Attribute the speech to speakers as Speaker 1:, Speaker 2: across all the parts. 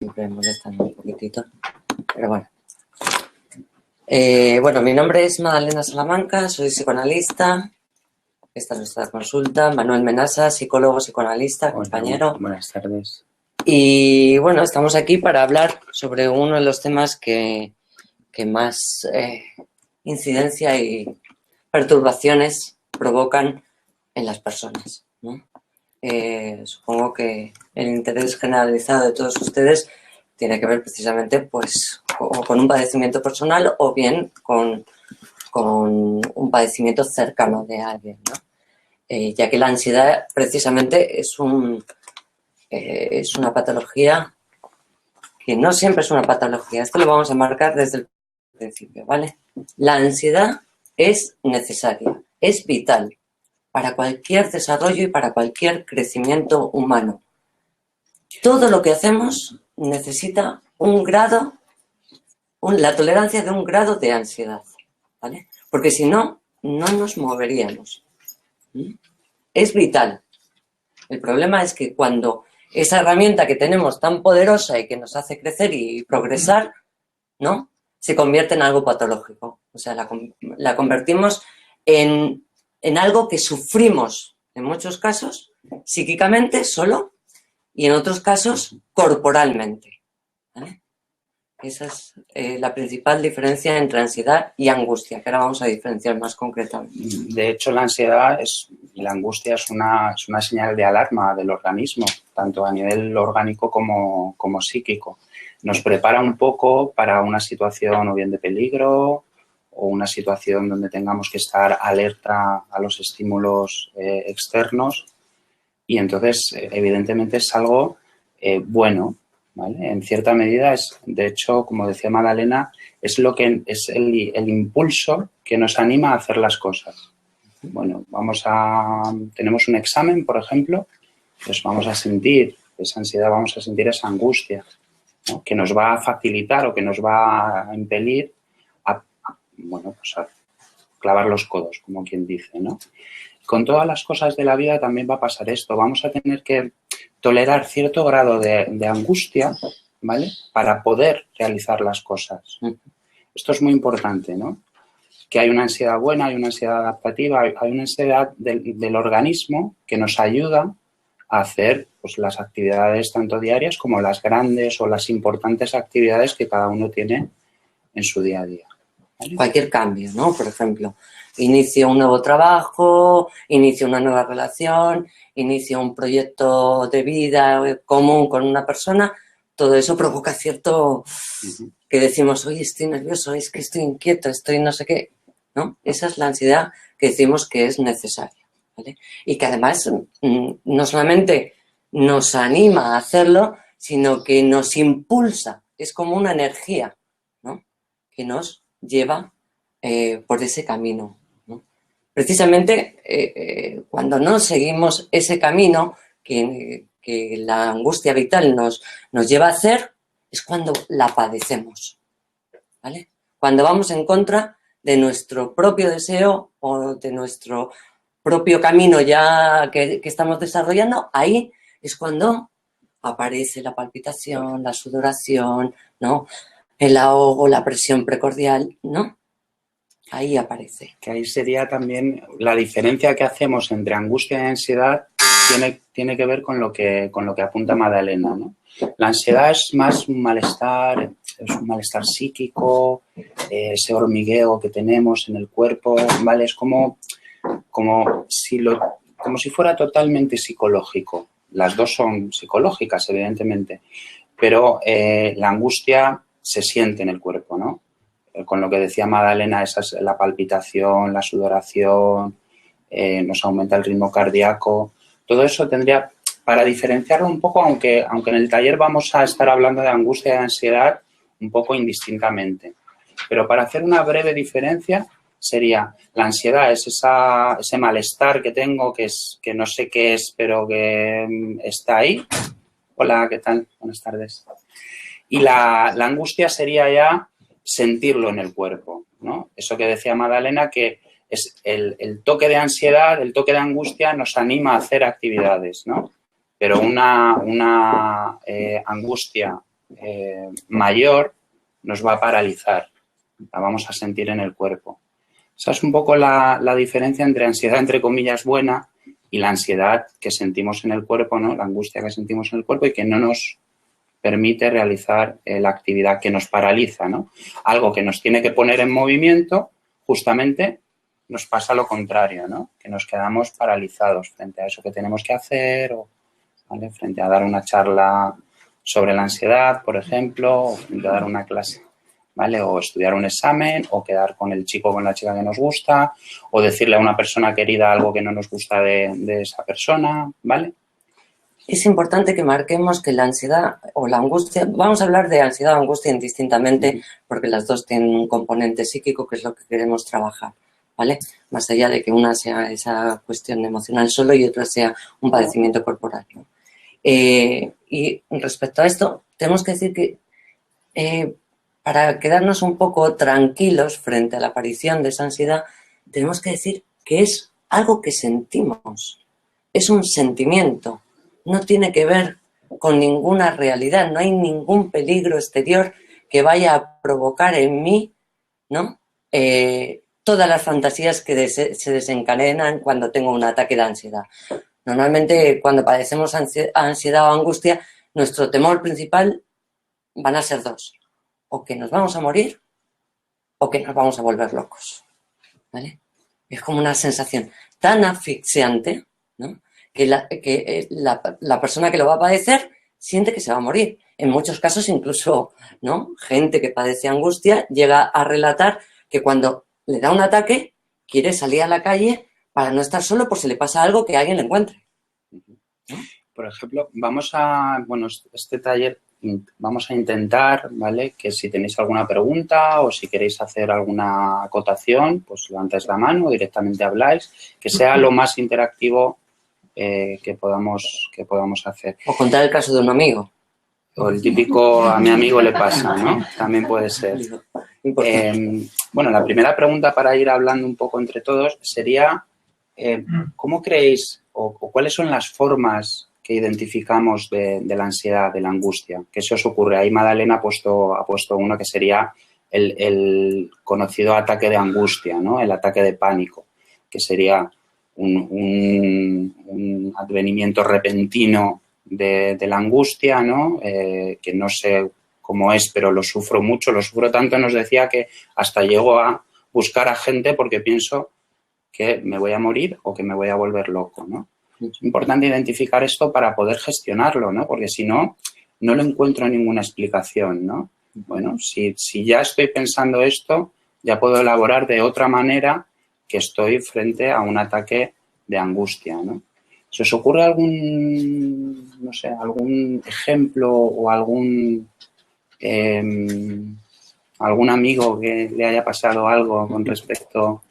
Speaker 1: siempre molestan un poquitito, pero bueno. Bueno, mi nombre es Madalena Salamanca, soy psicoanalista. Esta es nuestra consulta. Manuel Menasa, psicólogo, psicoanalista, compañero.
Speaker 2: Hola, buenas tardes.
Speaker 1: Y bueno, estamos aquí para hablar sobre uno de los temas que más incidencia y perturbaciones provocan en las personas, ¿no? Supongo que el interés generalizado de todos ustedes tiene que ver precisamente pues con un padecimiento personal o bien con un padecimiento cercano de alguien, ¿no? Ya que la ansiedad precisamente es una patología que no siempre es una patología. Esto lo vamos a marcar desde el principio, ¿vale? La ansiedad es necesaria, es vital para cualquier desarrollo y para cualquier crecimiento humano. Todo lo que hacemos necesita la tolerancia de un grado de ansiedad, ¿vale? Porque si no, no nos moveríamos. Es vital. El problema es que cuando esa herramienta que tenemos tan poderosa y que nos hace crecer y progresar, ¿no?, se convierte en algo patológico. O sea, la convertimos en algo que sufrimos, en muchos casos, psíquicamente solo y en otros casos corporalmente, ¿vale? Esa es la principal diferencia entre ansiedad y angustia, que ahora vamos a diferenciar más concretamente.
Speaker 2: De hecho, la ansiedad y la angustia es una señal de alarma del organismo, tanto a nivel orgánico como psíquico. Nos prepara un poco para una situación o bien de peligro o una situación donde tengamos que estar alerta a los estímulos externos y entonces, evidentemente, es algo bueno, ¿vale? En cierta medida de hecho, como decía Magdalena, es el impulso que nos anima a hacer las cosas. Bueno, tenemos un examen, por ejemplo, pues vamos a sentir esa ansiedad, vamos a sentir esa angustia, ¿no?, que nos va a facilitar o que nos va a impedir a clavar los codos, como quien dice, ¿no? Con todas las cosas de la vida también va a pasar esto. Vamos a tener que tolerar cierto grado de angustia, ¿vale?, para poder realizar las cosas. Esto es muy importante, ¿no? Que hay una ansiedad buena, hay una ansiedad adaptativa, hay una ansiedad del organismo que nos ayuda a hacer pues, las actividades tanto diarias como las grandes o las importantes actividades que cada uno tiene en su día a día, ¿vale?
Speaker 1: Cualquier cambio, ¿no? Por ejemplo, inicio un nuevo trabajo, inicio una nueva relación, inicio un proyecto de vida común con una persona, todo eso provoca cierto que decimos, oye, estoy nervioso, es que estoy inquieto, estoy no sé qué, ¿no? Esa es la ansiedad que decimos que es necesaria, ¿vale? Y que además no solamente nos anima a hacerlo, sino que nos impulsa, es como una energía, ¿no?, que nos lleva por ese camino, ¿no? Precisamente cuando no seguimos ese camino que la angustia vital nos lleva a hacer, es cuando la padecemos, ¿vale? Cuando vamos en contra de nuestro propio deseo o de nuestro propio camino ya que estamos desarrollando, ahí es cuando aparece la palpitación, la sudoración, ¿no?, el ahogo, la presión precordial, ¿no? Ahí aparece.
Speaker 2: Que ahí sería también la diferencia que hacemos entre angustia y ansiedad tiene que ver con lo que apunta Magdalena, ¿no? La ansiedad es más un malestar psíquico, ese hormigueo que tenemos en el cuerpo, ¿vale? Es como si fuera totalmente psicológico. Las dos son psicológicas, evidentemente, pero la angustia se siente en el cuerpo, ¿no? Con lo que decía Magdalena, esa es la palpitación, la sudoración, nos aumenta el ritmo cardíaco. Todo eso tendría, para diferenciarlo un poco, aunque en el taller vamos a estar hablando de angustia y de ansiedad un poco indistintamente. Pero para hacer una breve diferencia sería, la ansiedad es ese malestar que tengo, que no sé qué es, pero que está ahí. Hola, ¿qué tal? Buenas tardes. Y la angustia sería ya sentirlo en el cuerpo, ¿no? Eso que decía Magdalena, que es el toque de ansiedad, el toque de angustia nos anima a hacer actividades, ¿no? Pero una angustia mayor nos va a paralizar, la vamos a sentir en el cuerpo. Esa es un poco la diferencia entre ansiedad, entre comillas, buena y la ansiedad que sentimos en el cuerpo, ¿no? La angustia que sentimos en el cuerpo y que no nos permite realizar la actividad, que nos paraliza, ¿no? Algo que nos tiene que poner en movimiento, justamente nos pasa lo contrario, ¿no? Que nos quedamos paralizados frente a eso que tenemos que hacer, o, ¿vale? Frente a dar una charla sobre la ansiedad, por ejemplo, o frente a dar una clase, ¿vale? O estudiar un examen, o quedar con el chico o con la chica que nos gusta, o decirle a una persona querida algo que no nos gusta de esa persona, ¿vale?
Speaker 1: Es importante que marquemos que la ansiedad o la angustia, vamos a hablar de ansiedad o angustia indistintamente, porque las dos tienen un componente psíquico que es lo que queremos trabajar, ¿vale? Más allá de que una sea esa cuestión emocional solo y otra sea un padecimiento corporal, ¿no? Y respecto a esto, tenemos que decir que para quedarnos un poco tranquilos frente a la aparición de esa ansiedad, tenemos que decir que es algo que sentimos, es un sentimiento. No tiene que ver con ninguna realidad, no hay ningún peligro exterior que vaya a provocar en mí, ¿no? Todas las fantasías que se desencadenan cuando tengo un ataque de ansiedad. Normalmente, cuando padecemos ansiedad o angustia, nuestro temor principal van a ser dos: o que nos vamos a morir o que nos vamos a volver locos, ¿vale? Es como una sensación tan asfixiante, ¿no? Que la persona que lo va a padecer siente que se va a morir. En muchos casos, incluso, ¿no? Gente que padece angustia llega a relatar que cuando le da un ataque quiere salir a la calle para no estar solo por si le pasa algo que alguien le encuentre, ¿no?
Speaker 2: Por ejemplo, este taller vamos a intentar, ¿vale? Que si tenéis alguna pregunta o si queréis hacer alguna acotación, pues levantáis la mano o directamente habláis, que sea lo más interactivo que podamos hacer.
Speaker 1: O contar el caso de un amigo.
Speaker 2: O el típico a mi amigo le pasa, ¿no? También puede ser. Bueno, la primera pregunta para ir hablando un poco entre todos sería ¿cómo creéis o cuáles son las formas que identificamos de la ansiedad, de la angustia? ¿Qué se os ocurre? Ahí Madalena ha puesto uno que sería el conocido ataque de angustia, ¿no? El ataque de pánico, que sería un advenimiento repentino de la angustia, ¿no? Que no sé cómo es, pero lo sufro mucho, lo sufro tanto, nos decía que hasta llego a buscar a gente porque pienso que me voy a morir o que me voy a volver loco, ¿no? Es importante identificar esto para poder gestionarlo, ¿no? Porque si no, no le encuentro ninguna explicación, ¿no? Bueno, si ya estoy pensando esto, ya puedo elaborar de otra manera que estoy frente a un ataque de angustia, ¿no? ¿Se os ocurre algún ejemplo o algún amigo que le haya pasado algo con respecto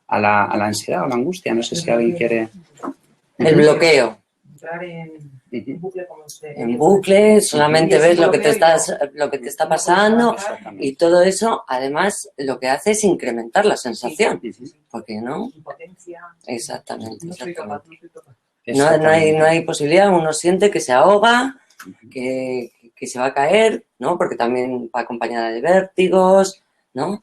Speaker 2: a la ansiedad o la angustia? No sé si alguien quiere...
Speaker 1: El bloqueo.
Speaker 3: Entrar en bucle como usted.
Speaker 1: En bucle, solamente ves lo que te está pasando
Speaker 2: Exactamente.
Speaker 1: y todo eso, además, lo que hace es incrementar la sensación. Porque, ¿no?
Speaker 3: Impotencia.
Speaker 1: Exactamente.
Speaker 3: No soy capaz.
Speaker 1: No hay posibilidad, uno siente que se ahoga, que se va a caer, ¿no? Porque también va acompañada de vértigos, ¿no?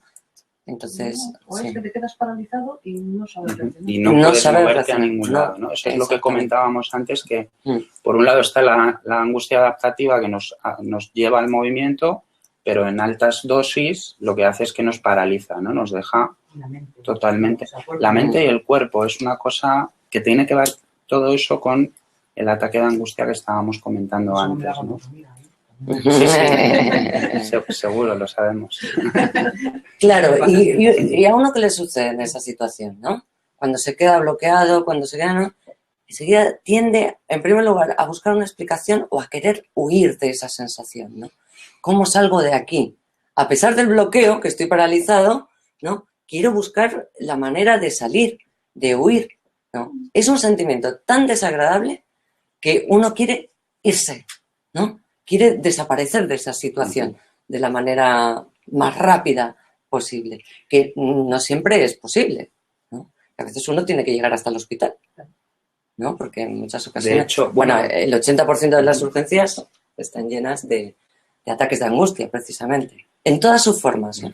Speaker 1: Entonces,
Speaker 3: O es que te quedas paralizado y no sabes reaccionar.
Speaker 2: Y no puedes moverte a ningún lado, ¿no? Eso es lo que comentábamos antes, que por un lado está la angustia adaptativa que nos lleva al movimiento, pero en altas dosis lo que hace es que nos paraliza, ¿no? Nos deja totalmente. La mente y el cuerpo es una cosa que tiene que ver todo eso con el ataque de angustia que estábamos comentando antes, ¿no? Sí, seguro, lo sabemos.
Speaker 1: Claro, y a uno que le sucede en esa situación, ¿no? Cuando se queda bloqueado, cuando se queda, ¿no? Enseguida tiende, en primer lugar, a buscar una explicación o a querer huir de esa sensación, ¿no? ¿Cómo salgo de aquí? A pesar del bloqueo, que estoy paralizado, ¿no? Quiero buscar la manera de salir, de huir, ¿no? Es un sentimiento tan desagradable que uno quiere irse, ¿no? Quiere desaparecer de esa situación de la manera más rápida posible, que no siempre es posible, ¿no? A veces uno tiene que llegar hasta el hospital, ¿no? Porque en muchas ocasiones...
Speaker 2: De hecho,
Speaker 1: bueno, el 80% de las urgencias están llenas de de ataques de angustia, precisamente. En todas sus formas, ¿eh?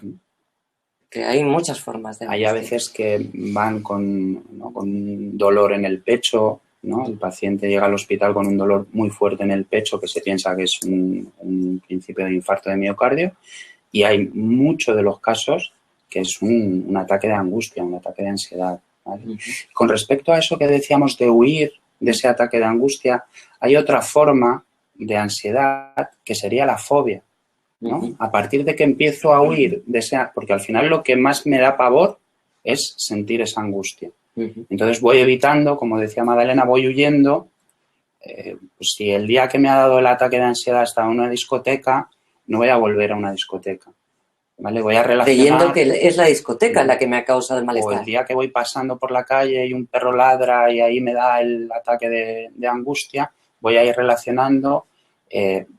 Speaker 1: Que hay muchas formas de angustia.
Speaker 2: Hay a veces que van con, ¿no?, con dolor en el pecho, ¿no? El paciente llega al hospital con un dolor muy fuerte en el pecho que se piensa que es un principio de infarto de miocardio, y hay muchos de los casos que es un ataque de angustia, un ataque de ansiedad, ¿vale? Con respecto a eso que decíamos de huir de ese ataque de angustia, hay otra forma de ansiedad que sería la fobia, ¿no? A partir de que empiezo a huir de ese, porque al final lo que más me da pavor es sentir esa angustia. Entonces voy evitando, como decía Madalena, voy huyendo. Pues si el día que me ha dado el ataque de ansiedad estaba en una discoteca, no voy a volver a una discoteca, ¿vale? Voy a relacionar...
Speaker 1: Creyendo que es la discoteca la que me ha causado el malestar.
Speaker 2: O el día que voy pasando por la calle y un perro ladra y ahí me da el ataque de angustia, voy a ir relacionando.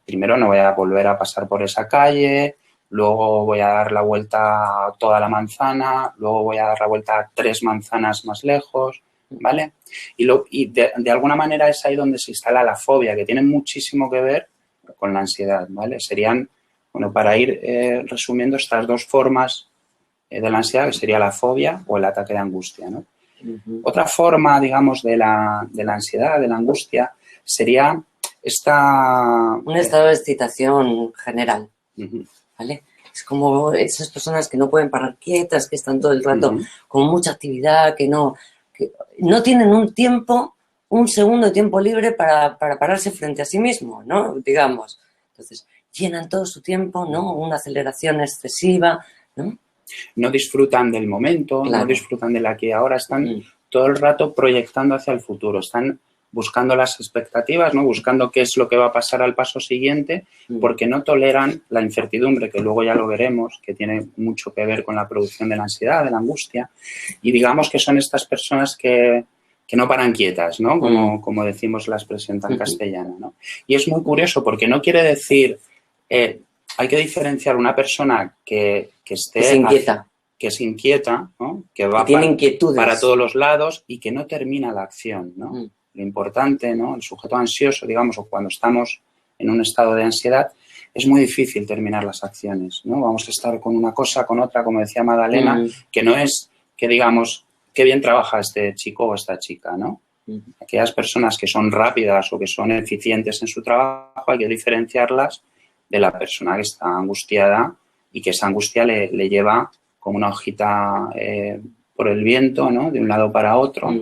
Speaker 2: Primero no voy a volver a pasar por esa calle, luego voy a dar la vuelta a toda la manzana, luego voy a dar la vuelta a 3 manzanas más lejos, ¿vale? Y de alguna manera es ahí donde se instala la fobia, que tiene muchísimo que ver con la ansiedad, ¿vale? Serían, bueno, para ir resumiendo estas dos formas de la ansiedad, que sería la fobia o el ataque de angustia, ¿no? Otra forma, digamos, de la ansiedad, de la angustia, sería un
Speaker 1: estado de excitación general, ¿vale? Es como esas personas que no pueden parar quietas, que están todo el rato con mucha actividad, que no tienen un segundo de tiempo libre para pararse frente a sí mismo, ¿no? Digamos. Entonces, llenan todo su tiempo, ¿no? Una aceleración excesiva, ¿no?
Speaker 2: No disfrutan del momento, claro. No disfrutan del aquí y ahora, están todo el rato proyectando hacia el futuro, están buscando las expectativas, ¿no? Buscando qué es lo que va a pasar al paso siguiente, porque no toleran la incertidumbre, que luego ya lo veremos, que tiene mucho que ver con la producción de la ansiedad, de la angustia, y digamos que son estas personas que no paran quietas, ¿no? Como decimos la expresión tan castellana, ¿no? Y es muy curioso porque no quiere decir, hay que diferenciar una persona que
Speaker 1: se inquieta.
Speaker 2: Que se inquieta, ¿no? Que va
Speaker 1: tiene inquietudes
Speaker 2: para todos los lados y que no termina la acción, ¿no? Lo importante, ¿no? El sujeto ansioso, digamos, o cuando estamos en un estado de ansiedad, es muy difícil terminar las acciones, ¿no? Vamos a estar con una cosa, con otra, como decía Madalena, que no es que digamos, qué bien trabaja este chico o esta chica, ¿no? Aquellas personas que son rápidas o que son eficientes en su trabajo, hay que diferenciarlas de la persona que está angustiada y que esa angustia le lleva como una hojita por el viento, ¿no? De un lado para otro,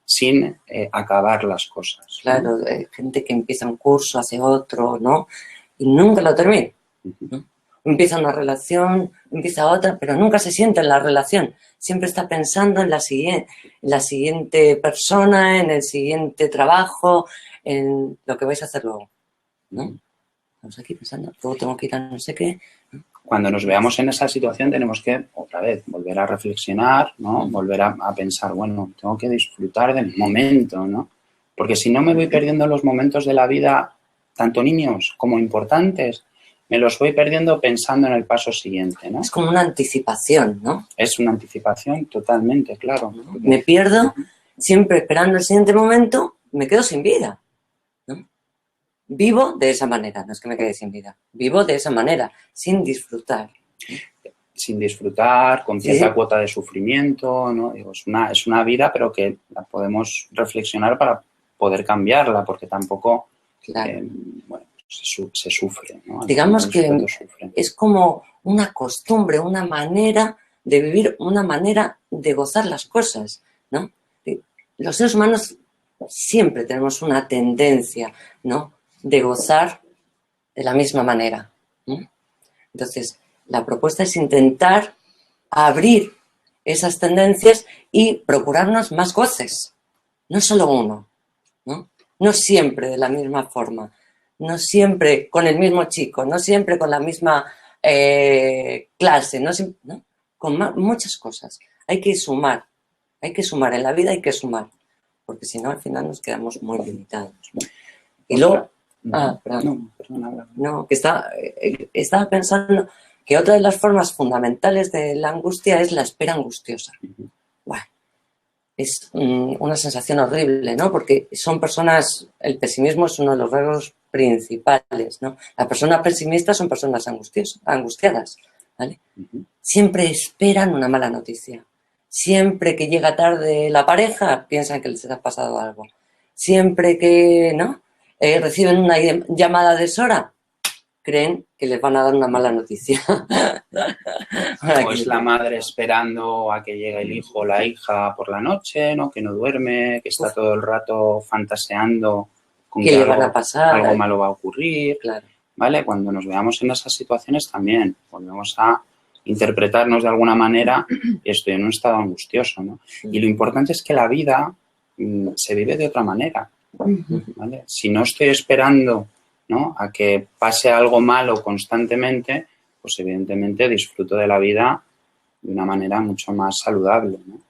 Speaker 2: sin acabar las cosas, ¿no?
Speaker 1: Claro, gente que empieza un curso, hace otro, ¿no? Y nunca lo termina, ¿no? Empieza una relación, empieza otra, pero nunca se siente en la relación. Siempre está pensando en la siguiente persona, en el siguiente trabajo, en lo que vais a hacer luego, ¿no? Estamos aquí pensando, luego tengo que ir a no sé qué, ¿no?
Speaker 2: Cuando nos veamos en esa situación tenemos que, otra vez, volver a reflexionar, ¿no? Volver a pensar, bueno, tengo que disfrutar del momento, ¿no? Porque si no me voy perdiendo los momentos de la vida, tanto niños como importantes, me los voy perdiendo pensando en el paso siguiente, ¿no?
Speaker 1: Es como una anticipación, ¿no?
Speaker 2: Es una anticipación totalmente, claro.
Speaker 1: Me pierdo siempre esperando el siguiente momento, me quedo sin vida, ¿no? Vivo de esa manera, no es que me quede sin vida. Vivo de esa manera, sin disfrutar.
Speaker 2: Sin disfrutar, con cierta cuota de sufrimiento, ¿no? Digo, es una vida, pero que la podemos reflexionar para poder cambiarla, porque tampoco,
Speaker 1: claro.
Speaker 2: Bueno, se sufre, ¿no?
Speaker 1: Digamos que es como una costumbre, una manera de vivir, una manera de gozar las cosas, ¿no? Los seres humanos siempre tenemos una tendencia, ¿no?, de gozar de la misma manera, ¿no? Entonces, la propuesta es intentar abrir esas tendencias y procurarnos más goces, no solo uno, ¿no? No siempre de la misma forma, no siempre con el mismo chico, no siempre con la misma clase, no, con muchas cosas. Hay que sumar en la vida, hay que sumar, porque si no al final nos quedamos muy limitados, ¿no? Y luego, que estaba pensando que otra de las formas fundamentales de la angustia es la espera angustiosa. Bueno, es una sensación horrible, ¿no? Porque son personas, el pesimismo es uno de los rasgos principales, ¿no? Las personas pesimistas son personas angustiadas, ¿vale? Siempre esperan una mala noticia. Siempre que llega tarde la pareja, piensan que les ha pasado algo. Siempre que, ¿no? Reciben una llamada de deshora, creen que les van a dar una mala noticia.
Speaker 2: O es la madre esperando a que llegue el hijo o la hija por la noche, ¿no? Que no duerme, que está todo el rato fantaseando con
Speaker 1: ¿Qué
Speaker 2: que
Speaker 1: le van a pasar?
Speaker 2: algo malo va a ocurrir,
Speaker 1: Claro.
Speaker 2: ¿vale? Cuando nos veamos en esas situaciones también volvemos a interpretarnos de alguna manera y estoy en un estado angustioso, ¿no? Y lo importante es que la vida se vive de otra manera, ¿vale? Si no estoy esperando, ¿no?, a que pase algo malo constantemente, pues evidentemente disfruto de la vida de una manera mucho más saludable, ¿no?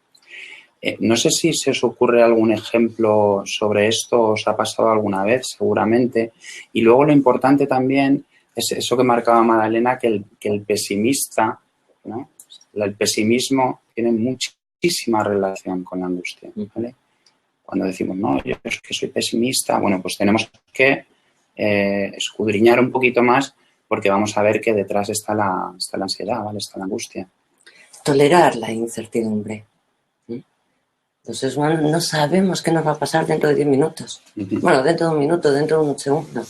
Speaker 2: No sé si se os ocurre algún ejemplo sobre esto, os ha pasado alguna vez, seguramente. Y luego lo importante también es eso que marcaba Madalena, que el pesimista, ¿no?, el pesimismo tiene muchísima relación con la angustia, ¿vale? Cuando decimos, no, yo es que soy pesimista, bueno, pues tenemos que escudriñar un poquito más porque vamos a ver que detrás está la ansiedad, ¿vale? Está la angustia.
Speaker 1: Tolerar la incertidumbre. Entonces, no sabemos qué nos va a pasar dentro de 10 minutos. Bueno, dentro de un minuto, dentro de un segundo.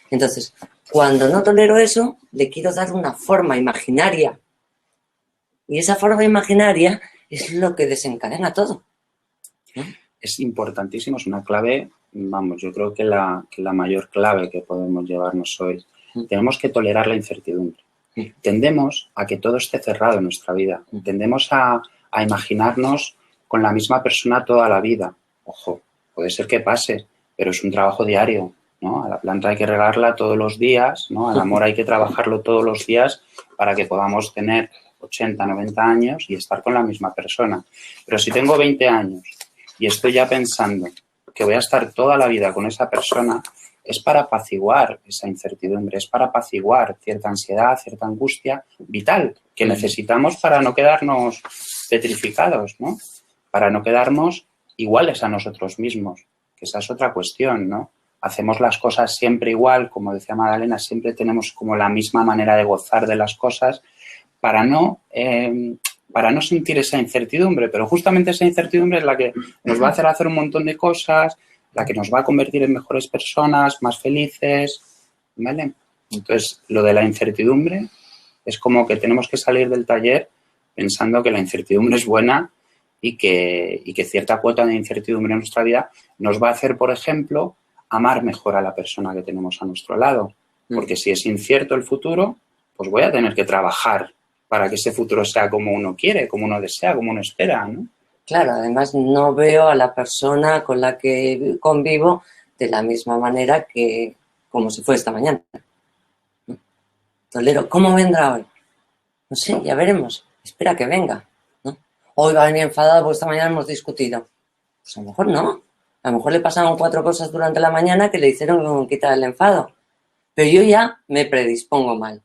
Speaker 1: Entonces, cuando no tolero eso, le quiero dar una forma imaginaria. Y esa forma imaginaria es lo que desencadena todo.
Speaker 2: Es importantísimo, es una clave, vamos, yo creo que la mayor clave que podemos llevarnos hoy. Tenemos que tolerar la incertidumbre. Tendemos a que todo esté cerrado en nuestra vida. Tendemos a imaginarnos con la misma persona toda la vida. Ojo, puede ser que pase, pero es un trabajo diario, ¿no? A la planta hay que regarla todos los días, ¿no? Al amor hay que trabajarlo todos los días para que podamos tener 80, 90 años y estar con la misma persona. Pero si tengo 20 años y estoy ya pensando que voy a estar toda la vida con esa persona, es para apaciguar esa incertidumbre, es para apaciguar cierta ansiedad, cierta angustia vital que necesitamos para no quedarnos petrificados, ¿no? Para no quedarnos iguales a nosotros mismos, que esa es otra cuestión, ¿no? Hacemos las cosas siempre igual, como decía Magdalena, siempre tenemos como la misma manera de gozar de las cosas para no sentir esa incertidumbre, pero justamente esa incertidumbre es la que nos va a hacer un montón de cosas, la que nos va a convertir en mejores personas, más felices, ¿vale? Entonces, lo de la incertidumbre es como que tenemos que salir del taller pensando que la incertidumbre es buena y que cierta cuota de incertidumbre en nuestra vida nos va a hacer, por ejemplo, amar mejor a la persona que tenemos a nuestro lado. Porque si es incierto el futuro, pues voy a tener que trabajar para que ese futuro sea como uno quiere, como uno desea, como uno espera, ¿no?
Speaker 1: Claro, además no veo a la persona con la que convivo de la misma manera que como si fue esta mañana. Tolero, ¿cómo vendrá hoy? No sé, ya veremos. Espera que venga, ¿no? Hoy va a venir enfadado porque esta mañana hemos discutido. Pues a lo mejor no. A lo mejor le pasaron 4 cosas durante la mañana que le hicieron quitar el enfado. Pero yo ya me predispongo mal.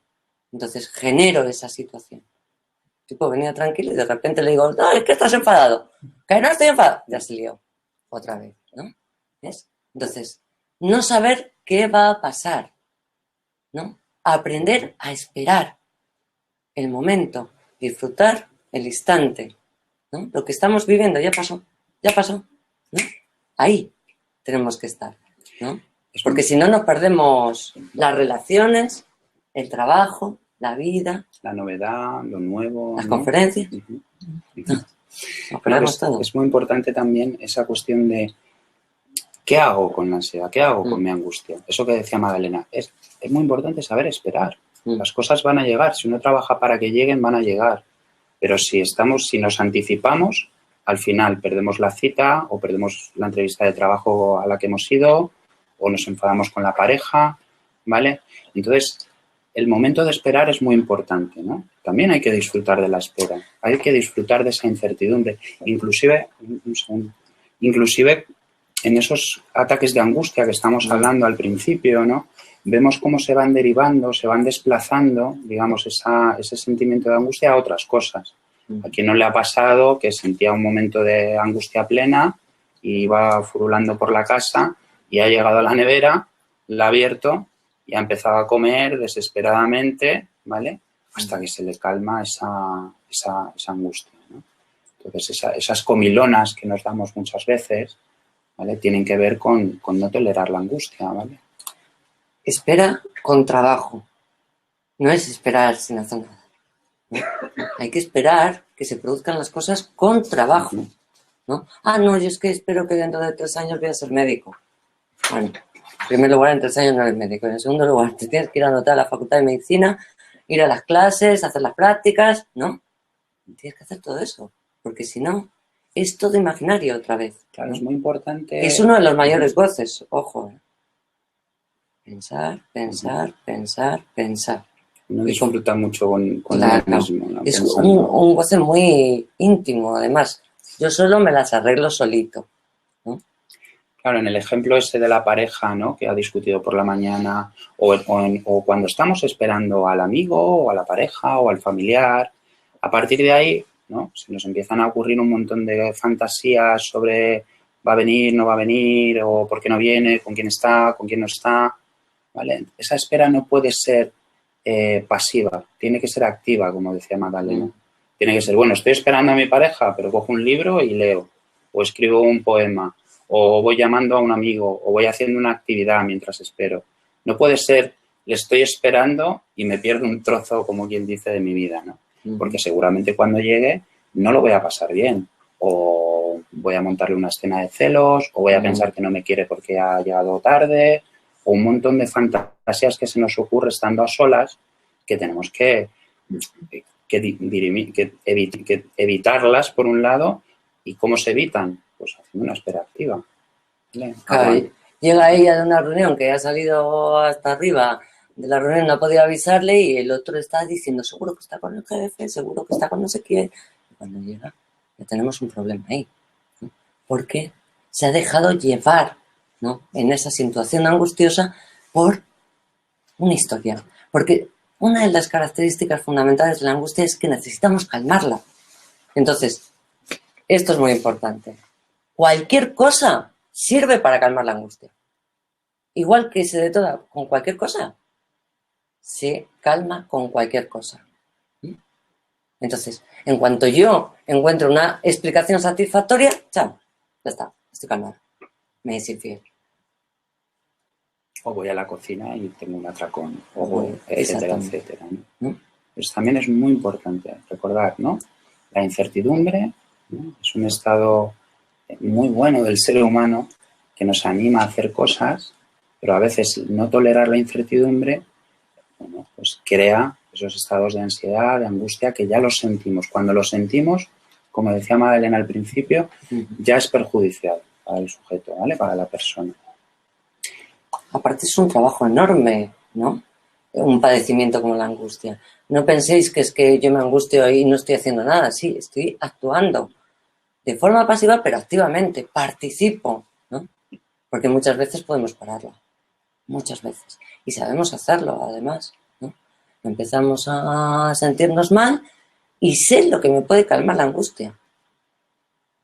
Speaker 1: Entonces genero esa situación. El tipo venía tranquilo y de repente le digo, no, es que estás enfadado. Que no estoy enfadado. Ya se lió. Otra vez, ¿no? ¿Ves? Entonces, no saber qué va a pasar, ¿no? Aprender a esperar el momento, disfrutar el instante, ¿no? Lo que estamos viviendo ya pasó, ¿no? Ahí tenemos que estar, ¿no? Porque si no nos perdemos las relaciones, el trabajo, la vida,
Speaker 2: la novedad, lo nuevo,
Speaker 1: las
Speaker 2: ¿no?
Speaker 1: conferencias. Nos perdemos todo.
Speaker 2: Es muy importante también esa cuestión de ¿qué hago con la ansiedad? ¿Qué hago con mi angustia? Eso que decía Magdalena, es muy importante saber esperar. Las cosas van a llegar. Si uno trabaja para que lleguen, van a llegar. Pero si nos anticipamos, al final perdemos la cita o perdemos la entrevista de trabajo a la que hemos ido o nos enfadamos con la pareja, ¿vale? Entonces, el momento de esperar es muy importante, ¿no? También hay que disfrutar de la espera. Hay que disfrutar de esa incertidumbre. Inclusive en esos ataques de angustia que estamos hablando al principio, ¿no? Vemos cómo se van derivando, se van desplazando, digamos, ese sentimiento de angustia a otras cosas. ¿A quién no le ha pasado que sentía un momento de angustia plena y iba furulando por la casa y ha llegado a la nevera, la ha abierto y ha empezado a comer desesperadamente, ¿vale? Hasta que se le calma esa angustia, ¿no? Entonces, esas comilonas que nos damos muchas veces, ¿vale? Tienen que ver con no tolerar la angustia, ¿vale?
Speaker 1: Espera con trabajo. No es esperar sin hacer nada, ¿no? Hay que esperar que se produzcan las cosas con trabajo, ¿no? Ah, no, yo es que espero que dentro de 3 años voy a ser médico. Bueno, en primer lugar, en 3 años no eres médico. En segundo lugar, te tienes que ir a anotar a la Facultad de Medicina, ir a las clases, hacer las prácticas, ¿no? Tienes que hacer todo eso, porque si no, es todo imaginario otra vez.
Speaker 2: Claro,
Speaker 1: ¿no?
Speaker 2: es muy importante.
Speaker 1: Es uno de los mayores goces, ojo. Pensar, pensar, pensar, pensar.
Speaker 2: Uno disfruta mucho con
Speaker 1: Claro,
Speaker 2: uno mismo, ¿no?
Speaker 1: es
Speaker 2: Pensando.
Speaker 1: un goce muy íntimo, además. Yo solo me las arreglo solito, ¿no?
Speaker 2: Claro, en el ejemplo ese de la pareja, ¿no? Que ha discutido por la mañana o cuando estamos esperando al amigo o a la pareja o al familiar, a partir de ahí, ¿no? Se nos empiezan a ocurrir un montón de fantasías sobre va a venir, no va a venir o por qué no viene, con quién no está, ¿vale? Esa espera no puede ser pasiva, tiene que ser activa, como decía Magdalena. Tiene que ser, bueno, estoy esperando a mi pareja, pero cojo un libro y leo, o escribo un poema, o voy llamando a un amigo, o voy haciendo una actividad mientras espero. No puede ser, le estoy esperando y me pierdo un trozo, como quien dice, de mi vida, ¿no? Porque seguramente cuando llegue no lo voy a pasar bien, o voy a montarle una escena de celos, o voy a pensar que no me quiere porque ha llegado tarde, o un montón de fantasías que se nos ocurre estando a solas que tenemos que evitarlas, por un lado. ¿Y cómo se evitan? Pues haciendo una espera activa. ¿Vale?
Speaker 1: Claro, llega ella de una reunión que ha salido hasta arriba de la reunión, no ha podido avisarle y el otro está diciendo, seguro que está con el jefe, seguro que está con no sé quién. Y cuando llega, ya tenemos un problema ahí, ¿no? Porque se ha dejado llevar, ¿no? En esa situación angustiosa por una historia. Porque una de las características fundamentales de la angustia es que necesitamos calmarla. Entonces, esto es muy importante. Cualquier cosa sirve para calmar la angustia. Igual que se detona con cualquier cosa, se calma con cualquier cosa. Entonces, en cuanto yo encuentro una explicación satisfactoria, chao, ya está, estoy calmada. Me es infiel.
Speaker 2: O voy a la cocina y tengo un atracón, o
Speaker 1: Bueno,
Speaker 2: etcétera, etcétera,
Speaker 1: ¿no?
Speaker 2: Pues también es muy importante recordar, ¿no? La incertidumbre, ¿no? Es un estado muy bueno del ser humano que nos anima a hacer cosas, pero a veces no tolerar la incertidumbre, bueno, pues crea esos estados de ansiedad, de angustia, que ya los sentimos. Cuando los sentimos, como decía Magdalena al principio, ya es perjudicial para el sujeto, ¿vale? Para la persona.
Speaker 1: Aparte es un trabajo enorme, ¿no? Un padecimiento como la angustia. No penséis que es que yo me angustio y no estoy haciendo nada. Sí, estoy actuando de forma pasiva, pero activamente. Participo, ¿no? Porque muchas veces podemos pararla. Muchas veces. Y sabemos hacerlo, además, ¿no? Empezamos a sentirnos mal y sé lo que me puede calmar la angustia.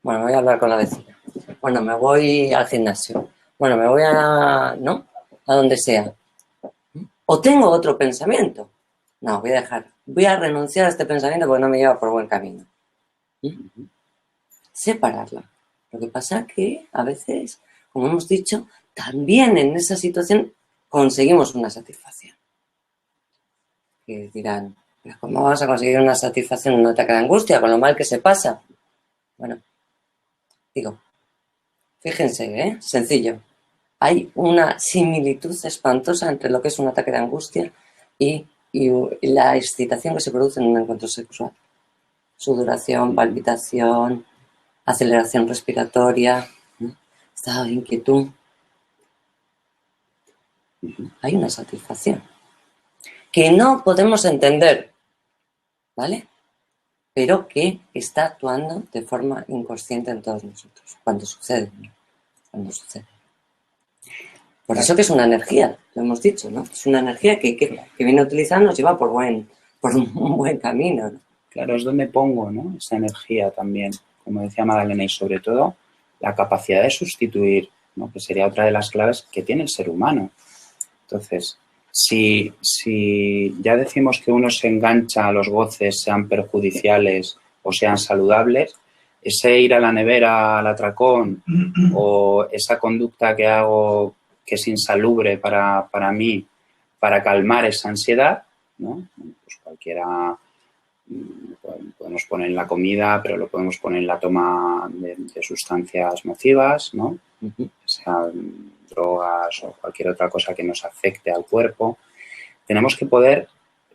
Speaker 1: Bueno, me voy a hablar con la vecina. Bueno, me voy al gimnasio. Bueno, me voy a... ¿no? A donde sea. O tengo otro pensamiento. No, voy a renunciar a este pensamiento porque no me lleva por buen camino. Separarla. Lo que pasa es que a veces, como hemos dicho, también en esa situación conseguimos una satisfacción. Que dirán, ¿pero cómo vas a conseguir una satisfacción en un ataque de angustia con lo mal que se pasa? Bueno, digo, fíjense, sencillo. Hay una similitud espantosa entre lo que es un ataque de angustia y la excitación que se produce en un encuentro sexual. Sudoración, palpitación, aceleración respiratoria, ¿no? Estado de inquietud. Hay una satisfacción que no podemos entender, ¿vale? Pero que está actuando de forma inconsciente en todos nosotros cuando sucede, ¿no? Cuando sucede. Por eso que es una energía, lo hemos dicho, ¿no? Es una energía que viene utilizando, nos lleva por un buen camino, ¿no?
Speaker 2: Claro, es donde pongo, ¿no? Esa energía también, como decía Magdalena, y sobre todo la capacidad de sustituir, ¿no? Que sería otra de las claves que tiene el ser humano. Entonces, si ya decimos que uno se engancha a los goces, sean perjudiciales o sean saludables, ese ir a la nevera, al atracón, o esa conducta que hago que es insalubre para mí, para calmar esa ansiedad, ¿no? Pues cualquiera podemos poner en la comida, pero lo podemos poner en la toma de sustancias nocivas, ¿no? Sean drogas o cualquier otra cosa que nos afecte al cuerpo. Tenemos que poder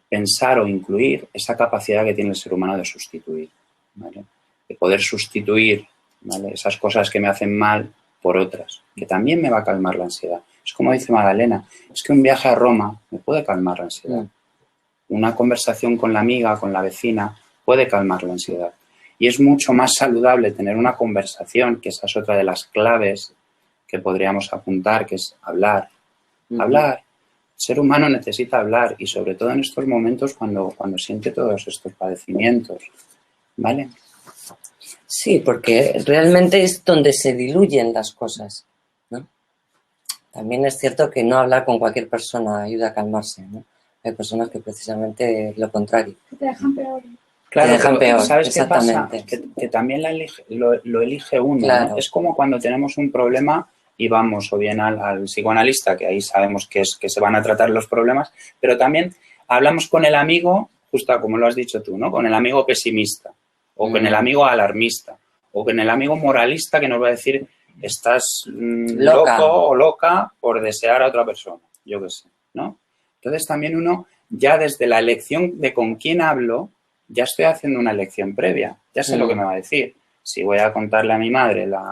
Speaker 2: pensar o incluir esa capacidad que tiene el ser humano de sustituir, ¿vale? De poder sustituir, ¿vale?, esas cosas que me hacen mal por otras, que también me va a calmar la ansiedad. Es como dice Magdalena, es que un viaje a Roma me puede calmar la ansiedad. Una conversación con la amiga, con la vecina, puede calmar la ansiedad. Y es mucho más saludable tener una conversación, que esa es otra de las claves que podríamos apuntar, que es hablar. Hablar. El ser humano necesita hablar, y sobre todo en estos momentos cuando siente todos estos padecimientos, ¿vale?
Speaker 1: Sí, porque realmente es donde se diluyen las cosas, ¿no? También es cierto que no hablar con cualquier persona ayuda a calmarse, ¿no? Hay personas que precisamente lo contrario.
Speaker 3: Te dejan peor.
Speaker 2: Claro,
Speaker 1: te dejan peor,
Speaker 2: ¿sabes qué pasa?
Speaker 1: exactamente.
Speaker 2: Que también lo elige uno,
Speaker 1: Claro.
Speaker 2: ¿no? Es como cuando tenemos un problema y vamos o bien al psicoanalista, que ahí sabemos que se van a tratar los problemas, pero también hablamos con el amigo, justo como lo has dicho tú, ¿no? Con el amigo pesimista, o con el amigo alarmista, o con el amigo moralista que nos va a decir estás loco o loca por desear a otra persona, yo qué sé, ¿no? Entonces también uno, ya desde la elección de con quién hablo, ya estoy haciendo una elección previa, ya sé lo que me va a decir. Si voy a contarle a mi madre las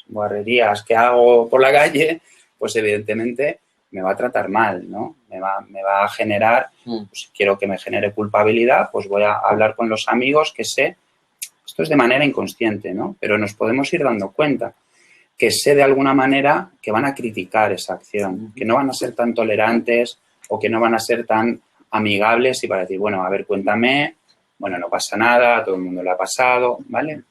Speaker 2: guarrerías que hago por la calle, pues evidentemente me va a tratar mal, ¿no? Me va a generar, pues, si quiero que me genere culpabilidad, pues voy a hablar con los amigos que sé. Esto es de manera inconsciente, ¿no? Pero nos podemos ir dando cuenta que sé de alguna manera que van a criticar esa acción, que no van a ser tan tolerantes o que no van a ser tan amigables y para decir, bueno, a ver, cuéntame, bueno, no pasa nada, a todo el mundo le ha pasado, ¿vale?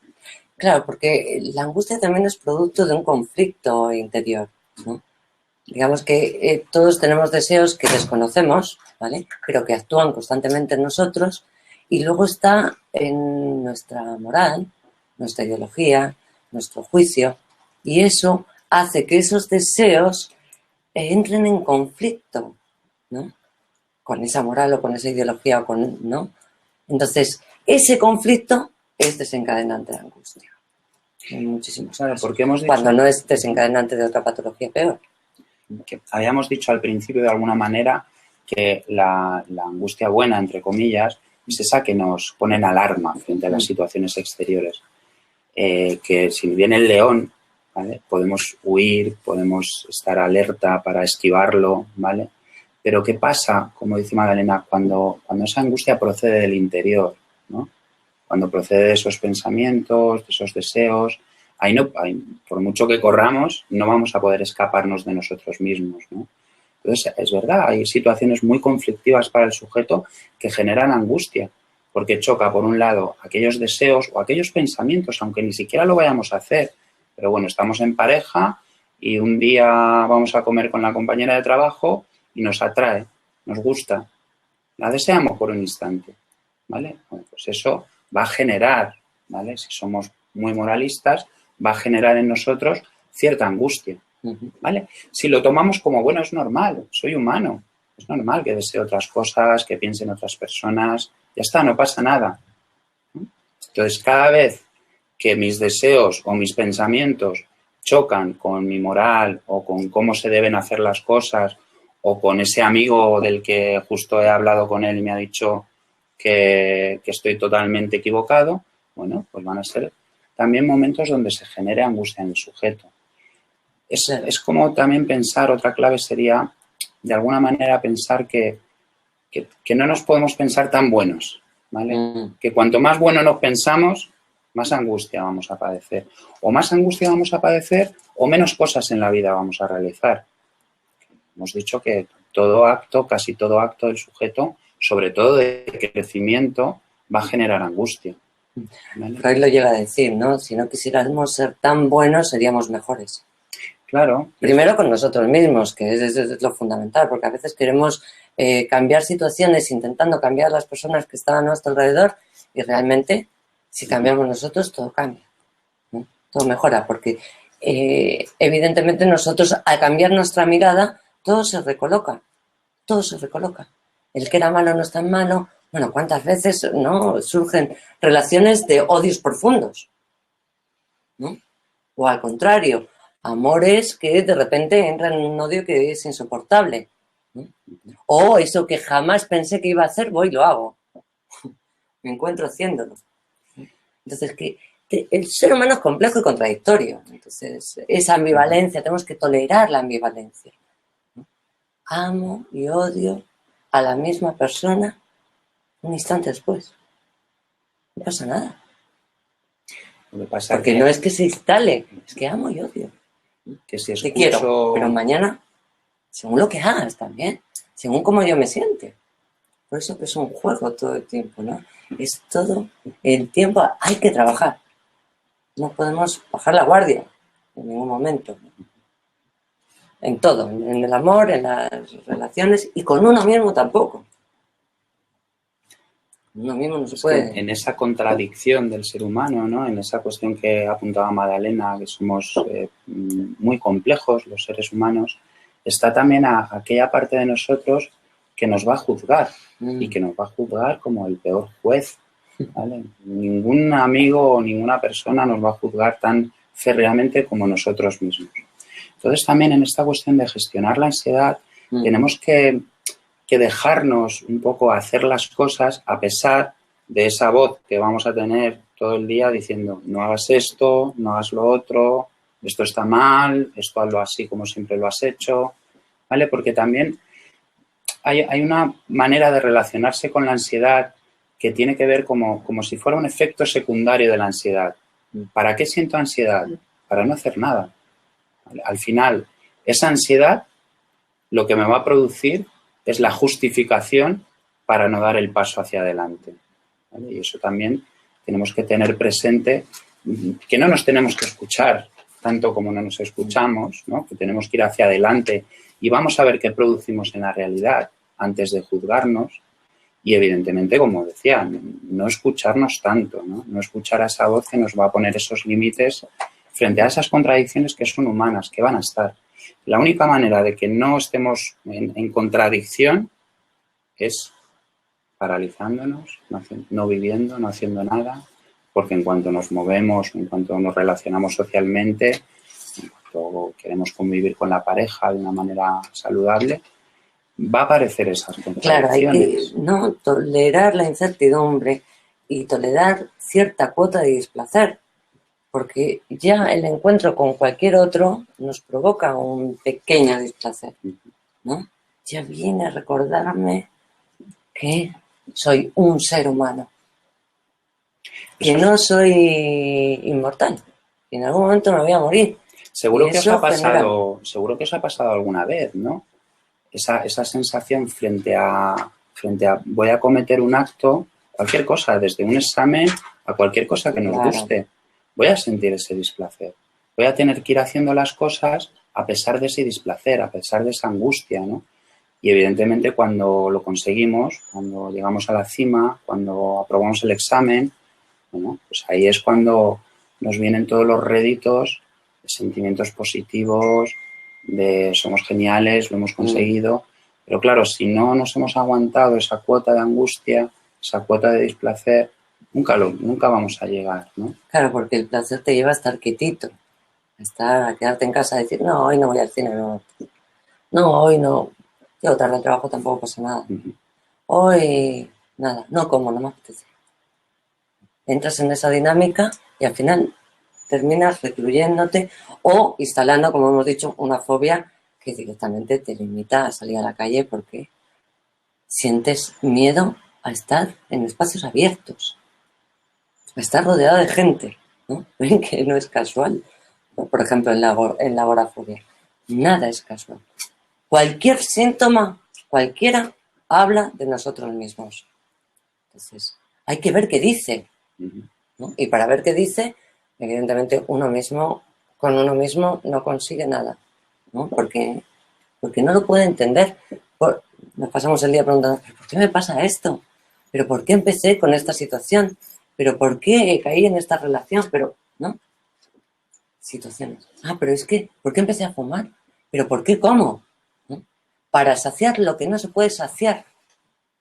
Speaker 1: Claro, porque la angustia también es producto de un conflicto interior, ¿no? Digamos que todos tenemos deseos que desconocemos, ¿vale?, pero que actúan constantemente en nosotros, y luego está en nuestra moral, nuestra ideología, nuestro juicio, y eso hace que esos deseos entren en conflicto, ¿no?, con esa moral o con esa ideología, o con, ¿no? Entonces, ese conflicto es desencadenante de angustia. En muchísimos casos.
Speaker 2: Porque hemos dicho,
Speaker 1: cuando no es desencadenante de otra patología peor.
Speaker 2: Que habíamos dicho al principio de alguna manera que la angustia buena, entre comillas, es esa que nos pone en alarma frente a las situaciones exteriores. Que si viene el león, ¿vale?, podemos huir, podemos estar alerta para esquivarlo, ¿vale? Pero ¿qué pasa, como dice Magdalena, cuando esa angustia procede del interior, ¿no? Cuando procede de esos pensamientos, de esos deseos, por mucho que corramos, no vamos a poder escaparnos de nosotros mismos, ¿no? Entonces, es verdad, hay situaciones muy conflictivas para el sujeto que generan angustia, porque choca, por un lado, aquellos deseos o aquellos pensamientos, aunque ni siquiera lo vayamos a hacer. Pero bueno, estamos en pareja y un día vamos a comer con la compañera de trabajo y nos atrae, nos gusta, la deseamos por un instante, ¿vale? Bueno, pues eso va a generar, ¿vale?, si somos muy moralistas, va a generar en nosotros cierta angustia, ¿vale? Si lo tomamos como, bueno, es normal, soy humano, es normal que desee otras cosas, que piense en otras personas, ya está, no pasa nada. Entonces, cada vez que mis deseos o mis pensamientos chocan con mi moral o con cómo se deben hacer las cosas o con ese amigo del que justo he hablado con él y me ha dicho que estoy totalmente equivocado, bueno, pues van a ser también momentos donde se genere angustia en el sujeto. Es como también pensar, otra clave sería, de alguna manera, pensar que no nos podemos pensar tan buenos, ¿vale? Que cuanto más bueno nos pensamos, más angustia vamos a padecer. O más angustia vamos a padecer, o menos cosas en la vida vamos a realizar. Hemos dicho que todo acto, casi todo acto del sujeto, sobre todo de crecimiento, va a generar angustia. ¿Vale?
Speaker 1: Freud lo llega a decir, ¿no? Si no quisiéramos ser tan buenos, seríamos mejores.
Speaker 2: Claro.
Speaker 1: Primero con nosotros mismos, que es lo fundamental, porque a veces queremos cambiar situaciones intentando cambiar las personas que están a nuestro alrededor y realmente, si cambiamos nosotros, todo cambia, ¿no? Todo mejora, porque evidentemente nosotros, al cambiar nuestra mirada, todo se recoloca, todo se recoloca. El que era malo no es tan malo. Bueno, ¿cuántas veces no surgen relaciones de odios profundos? ¿No? O al contrario, amores que de repente entran en un odio que es insoportable, ¿no? O eso que jamás pensé que iba a hacer, voy y lo hago. Me encuentro haciéndolo. Entonces, el ser humano es complejo y contradictorio. Entonces, esa ambivalencia, tenemos que tolerar la ambivalencia, ¿no? Amo y odio a la misma persona un instante después. No pasa nada.
Speaker 2: Lo que pasa
Speaker 1: Porque no es que se instale, es que amo y odio.
Speaker 2: que si
Speaker 1: Te quiero,
Speaker 2: escucho...
Speaker 1: pero mañana, según lo que hagas también, según cómo yo me siente. Por eso que es un juego todo el tiempo, ¿no? Es todo el tiempo, hay que trabajar. No podemos bajar la guardia en ningún momento. En todo, en el amor, en las relaciones y con uno mismo tampoco. Uno mismo no se puede.
Speaker 2: En esa contradicción del ser humano, ¿no? En esa cuestión que apuntaba Magdalena, que somos muy complejos los seres humanos, está también aquella parte de nosotros que nos va a juzgar y que nos va a juzgar como el peor juez, ¿vale? Ningún amigo o ninguna persona nos va a juzgar tan férreamente como nosotros mismos. Entonces también en esta cuestión de gestionar la ansiedad tenemos que dejarnos un poco hacer las cosas a pesar de esa voz que vamos a tener todo el día diciendo no hagas esto, no hagas lo otro, esto está mal, esto hazlo así como siempre lo has hecho, ¿vale? Porque también hay una manera de relacionarse con la ansiedad que tiene que ver como si fuera un efecto secundario de la ansiedad. ¿Para qué siento ansiedad? Para no hacer nada. ¿Vale? Al final, esa ansiedad lo que me va a producir es la justificación para no dar el paso hacia adelante, ¿vale? Y eso también tenemos que tener presente, que no nos tenemos que escuchar tanto como no nos escuchamos, ¿no? Que tenemos que ir hacia adelante y vamos a ver qué producimos en la realidad antes de juzgarnos y evidentemente, como decía, no escucharnos tanto, no escuchar a esa voz que nos va a poner esos límites frente a esas contradicciones que son humanas, que van a estar. La única manera de que no estemos en contradicción es paralizándonos, no viviendo, no haciendo nada, porque en cuanto nos movemos, en cuanto nos relacionamos socialmente, en cuanto queremos convivir con la pareja de una manera saludable, va a aparecer esas contradicciones.
Speaker 1: Claro, hay que no tolerar la incertidumbre y tolerar cierta cuota de displacer, porque ya el encuentro con cualquier otro nos provoca un pequeño displacer, ¿no? Ya viene a recordarme que soy un ser humano, que no soy inmortal, que en algún momento me voy a morir.
Speaker 2: Seguro que os ha pasado alguna vez, ¿no? Esa sensación frente a voy a cometer un acto, cualquier cosa, desde un examen a cualquier cosa que nos guste. Voy a sentir ese displacer. Voy a tener que ir haciendo las cosas a pesar de ese displacer, a pesar de esa angustia, ¿no? Y evidentemente cuando lo conseguimos, cuando llegamos a la cima, cuando aprobamos el examen, bueno, pues ahí es cuando nos vienen todos los réditos, sentimientos positivos, de somos geniales, lo hemos conseguido. Pero claro, si no nos hemos aguantado esa cuota de angustia, esa cuota de displacer, nunca vamos a llegar, ¿no?
Speaker 1: Claro, porque el placer te lleva a estar quietito, a quedarte en casa y decir, no, hoy no voy al cine, no, hoy no, llego tarde al trabajo, tampoco pasa nada. Hoy, nada, no como, no me apetece. Entras en esa dinámica y al final terminas recluyéndote o instalando, como hemos dicho, una fobia que directamente te limita a salir a la calle porque sientes miedo a estar en espacios abiertos, a estar rodeado de gente, ¿no? Ven que no es casual. Por ejemplo, en la agorafobia. Nada es casual. Cualquier síntoma, cualquiera, habla de nosotros mismos. Entonces, hay que ver qué dice,
Speaker 2: Ujú.
Speaker 1: ¿no? Y para ver qué dice, evidentemente uno mismo, con uno mismo no consigue nada, ¿no? Porque no lo puede entender. Nos pasamos el día preguntando, ¿pero por qué me pasa esto? ¿Pero por qué empecé con esta situación? ¿Pero por qué caí en esta relación? Pero, ¿no? Situaciones. Ah, pero es que, ¿por qué empecé a fumar? ¿Pero por qué cómo? ¿No? Para saciar lo que no se puede saciar.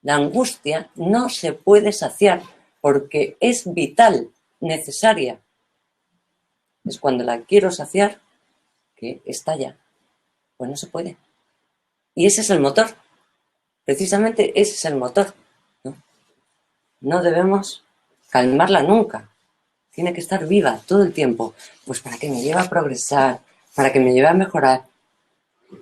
Speaker 1: La angustia no se puede saciar porque es vital, necesaria. Es cuando la quiero saciar que estalla. Pues no se puede. Y ese es el motor. Precisamente ese es el motor. ¿No? No debemos calmarla nunca. Tiene que estar viva todo el tiempo. Pues para que me lleve a progresar, para que me lleve a mejorar,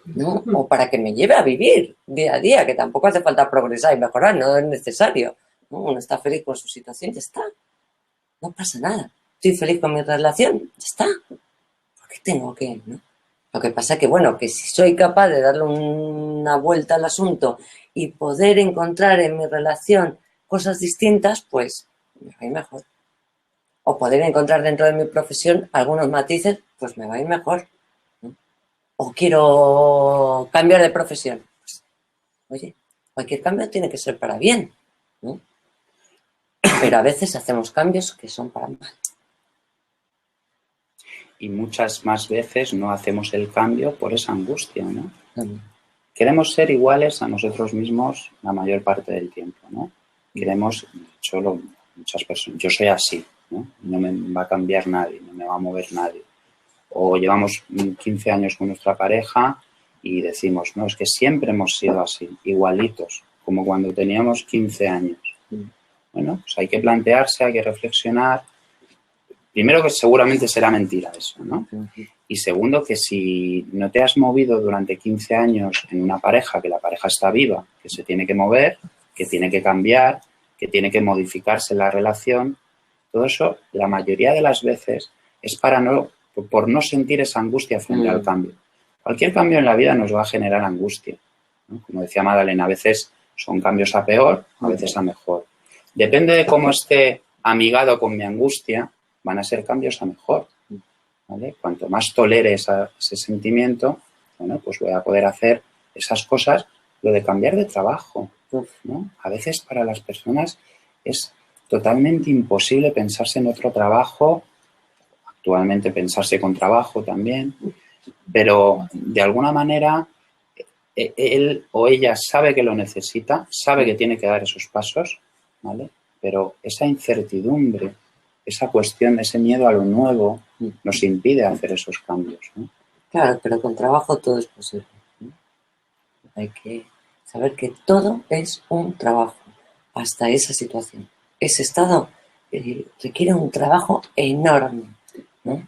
Speaker 1: ¿no? O para que me lleve a vivir día a día, que tampoco hace falta progresar y mejorar, no es necesario, ¿no? Uno está feliz con su situación, ya está. No pasa nada. Estoy feliz con mi relación, ya está. ¿Por qué tengo que, no? Lo que pasa es que, bueno, que si soy capaz de darle una vuelta al asunto y poder encontrar en mi relación cosas distintas, pues me va a ir mejor. O poder encontrar dentro de mi profesión algunos matices, pues me va a ir mejor. ¿No? O quiero cambiar de profesión. Pues, oye, cualquier cambio tiene que ser para bien, ¿no? Pero a veces hacemos cambios que son para mal.
Speaker 2: Y muchas más veces no hacemos el cambio por esa angustia, ¿no?
Speaker 1: También.
Speaker 2: Queremos ser iguales a nosotros mismos la mayor parte del tiempo, ¿no? Queremos, solo muchas personas, yo soy así, ¿no? No me va a cambiar nadie, no me va a mover nadie. O llevamos 15 años con nuestra pareja y decimos, no, es que siempre hemos sido así, igualitos, como cuando teníamos 15 años. Bueno, pues hay que plantearse, hay que reflexionar. Primero, que seguramente será mentira eso, ¿no? Y segundo, que si no te has movido durante 15 años en una pareja, que la pareja está viva, que se tiene que mover, que tiene que cambiar, que tiene que modificarse la relación, todo eso, la mayoría de las veces, es por no sentir esa angustia frente al cambio. Cualquier cambio en la vida nos va a generar angustia, ¿no? Como decía Madalena, a veces son cambios a peor, a veces a mejor. Depende de cómo esté amigado con mi angustia, van a ser cambios a mejor, ¿vale? Cuanto más tolere ese sentimiento, bueno, pues voy a poder hacer esas cosas. Lo de cambiar de trabajo, ¿no? A veces para las personas es totalmente imposible pensarse en otro trabajo, actualmente pensarse con trabajo también, pero de alguna manera él o ella sabe que lo necesita, sabe que tiene que dar esos pasos, ¿vale? Pero esa incertidumbre, esa cuestión, ese miedo a lo nuevo nos impide hacer esos cambios, ¿no?
Speaker 1: Claro, pero con trabajo todo es posible, ¿no? Hay que saber que todo es un trabajo hasta esa situación. Ese estado requiere un trabajo enorme, ¿no?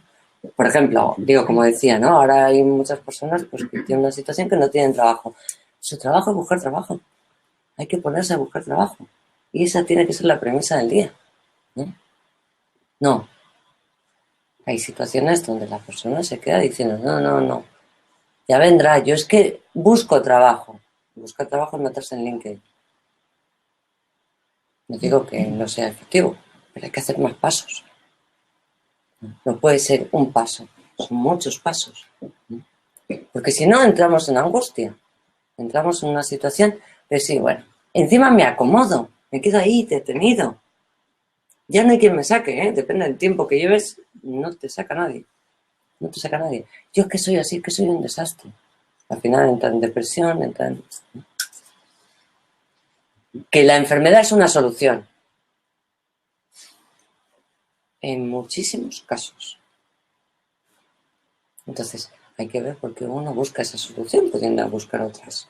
Speaker 1: Por ejemplo, digo, como decía, ¿no? Ahora hay muchas personas pues, que tienen una situación que no tienen trabajo. Su trabajo es buscar trabajo. Hay que ponerse a buscar trabajo. Y esa tiene que ser la premisa del día, ¿no? No. Hay situaciones donde la persona se queda diciendo, no. Ya vendrá, yo es que busco trabajo. Buscar trabajo es meterse en LinkedIn. No digo que no sea efectivo, pero hay que hacer más pasos. No puede ser un paso, son muchos pasos. Porque si no, entramos en angustia. Entramos en una situación de sí, bueno, encima me acomodo, me quedo ahí detenido. Ya no hay quien me saque, ¿eh? Depende del tiempo que lleves, no te saca nadie. No te saca nadie. Yo es que soy así, que soy un desastre. Al final entra en depresión, entra en... Que la enfermedad es una solución. En muchísimos casos. Entonces, hay que ver por qué uno busca esa solución, pudiendo buscar otras.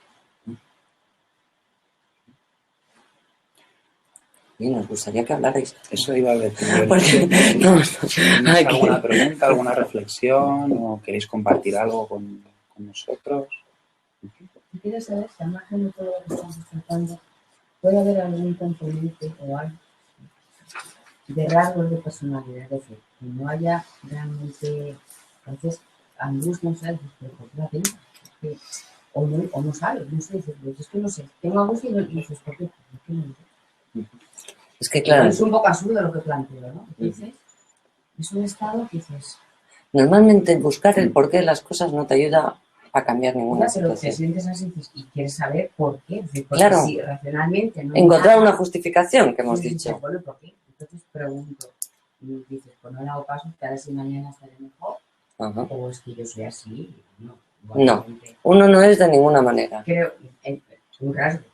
Speaker 1: Y nos gustaría que hablarais.
Speaker 2: Eso iba a decir.
Speaker 1: Porque,
Speaker 2: ¿Tenéis alguna pregunta, alguna reflexión o queréis compartir algo con nosotros?
Speaker 3: Quiero saber si al margen de todo lo que estamos tratando, puede haber algún componente o algo de rasgos de personalidad, es decir, que no haya realmente, a veces, angustia, no sabes, ¿por qué la tengo? O no sabes, no sé, es que no sé, tengo angustia y no sé por qué no sé.
Speaker 1: Es que, claro,
Speaker 3: Es un poco absurdo lo que planteo, ¿no? Dices, es un estado que dices,
Speaker 1: normalmente buscar el porqué de las cosas no te ayuda a cambiar ninguna
Speaker 3: ya, pero te
Speaker 1: situación.
Speaker 3: sientes así y quieres saber por qué. Es decir, porque
Speaker 1: Claro.
Speaker 3: si racionalmente no hay
Speaker 1: Encontrar
Speaker 3: nada,
Speaker 1: una justificación que hemos
Speaker 3: sí, dices,
Speaker 1: dicho.
Speaker 3: bueno, ¿por qué? Entonces pregunto, y dices, pues no le hago caso, que a ver si mañana estaré mejor,
Speaker 1: Ajá.
Speaker 3: o es que yo soy así, no.
Speaker 1: No,
Speaker 3: Igualmente,
Speaker 1: uno no es de ninguna manera.
Speaker 3: creo, un rasgo.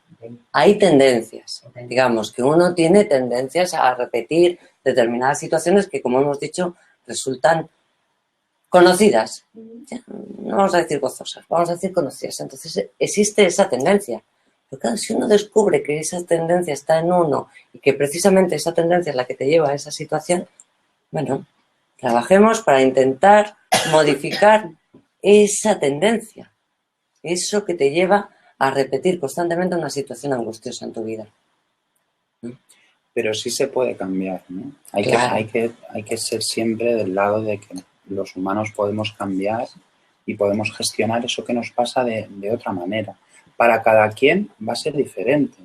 Speaker 1: Hay tendencias, digamos, que uno tiene tendencias a repetir determinadas situaciones que, como hemos dicho, resultan conocidas. No vamos a decir gozosas, vamos a decir conocidas. Entonces existe esa tendencia. Pero claro, si uno descubre que esa tendencia está en uno y que precisamente esa tendencia es la que te lleva a esa situación, bueno, trabajemos para intentar modificar esa tendencia, eso que te lleva a repetir constantemente una situación angustiosa en tu vida.
Speaker 2: Pero sí se puede cambiar, ¿no?
Speaker 1: Claro.
Speaker 2: Hay que ser siempre del lado de que los humanos podemos cambiar y podemos gestionar eso que nos pasa de otra manera. Para cada quien va a ser diferente,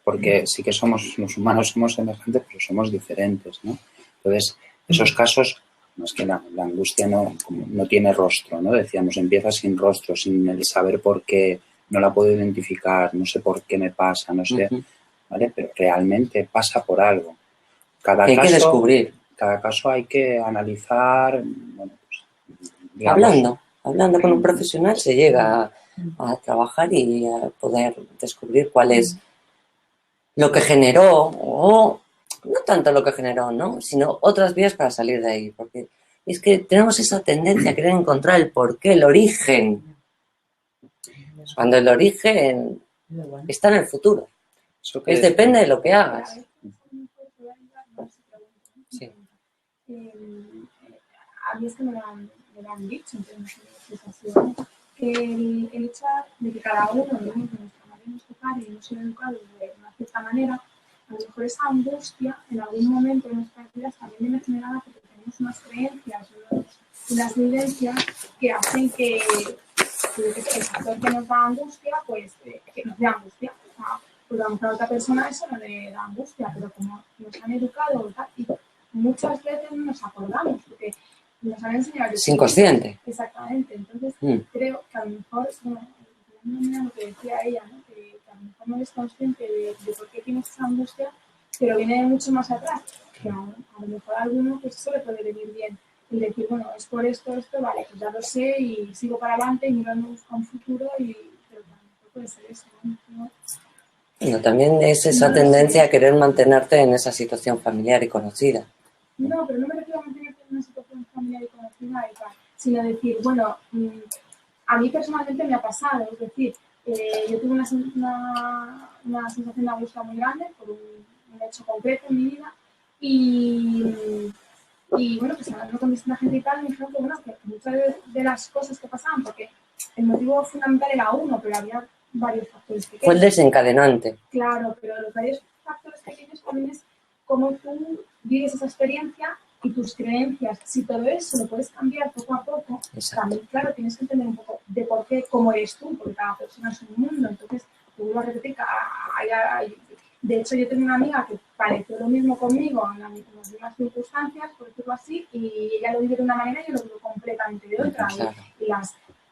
Speaker 2: porque sí que somos, los humanos somos semejantes, pero somos diferentes, ¿no? Entonces, esos casos, no es que la angustia no tiene rostro, ¿no? Decíamos, empieza sin rostro, sin el saber por qué, no la puedo identificar, no sé por qué me pasa, no sé, ¿vale? Pero realmente pasa por algo.
Speaker 1: Hay que descubrir.
Speaker 2: Cada caso hay que analizar, bueno, pues, digamos,
Speaker 1: Hablando con un profesional se llega a trabajar y a poder descubrir cuál es lo que generó, o no tanto lo que generó, ¿no? Sino otras vías para salir de ahí, porque es que tenemos esa tendencia a querer encontrar el porqué, el origen, cuando el origen está en el futuro.
Speaker 2: eso que
Speaker 1: Depende de lo que hagas. Sí.
Speaker 4: A mí es que me lo han dicho, entonces que el hecho de que cada uno de nuestra manera de tocar y hemos sido educados de una cierta manera, a lo mejor esa angustia en algún momento de nuestras vidas también viene generada porque tenemos unas creencias, unas vivencias que hacen que el factor que nos da angustia, pues que nos dé angustia. O sea, pues a lo mejor a otra persona eso no le da angustia, pero como nos han educado y muchas veces no nos acordamos, porque nos han enseñado...
Speaker 1: Es inconsciente.
Speaker 4: Exactamente. Entonces, creo que a lo mejor, bueno, lo que decía ella, ¿no? Que a lo mejor no eres consciente de por qué tienes esa angustia, pero viene de mucho más atrás. Que a lo mejor a alguno pues eso le puede venir bien. Y decir, bueno, es por esto, vale, pues ya lo sé y sigo para adelante y miro a un futuro y... Pero tampoco puede ser eso, ¿no?
Speaker 1: Bueno, también es esa tendencia a querer mantenerte en esa situación familiar y conocida.
Speaker 4: No, pero no me refiero a mantenerte en una situación familiar y conocida y tal, sino decir, bueno, a mí personalmente me ha pasado, es decir, yo tuve una sensación de angustia muy grande por un hecho concreto en mi vida y bueno, pues hablando con distinta gente y tal, me dijeron que, bueno, que muchas de las cosas que pasaban, porque el motivo fundamental era uno, pero había varios factores pequeños.
Speaker 1: Fue el desencadenante.
Speaker 4: Claro, pero los varios factores pequeños también es cómo tú vives esa experiencia y tus creencias. Si todo eso lo puedes cambiar poco a poco, también, claro, tienes que entender un poco de por qué, cómo eres tú, porque cada persona es un mundo. Entonces, te vuelvo a repetir, de hecho, yo tengo una amiga que pareció lo mismo conmigo en las mismas circunstancias, por decirlo así, y ella lo vive de una manera y yo lo vivo completamente de otra.
Speaker 1: Claro.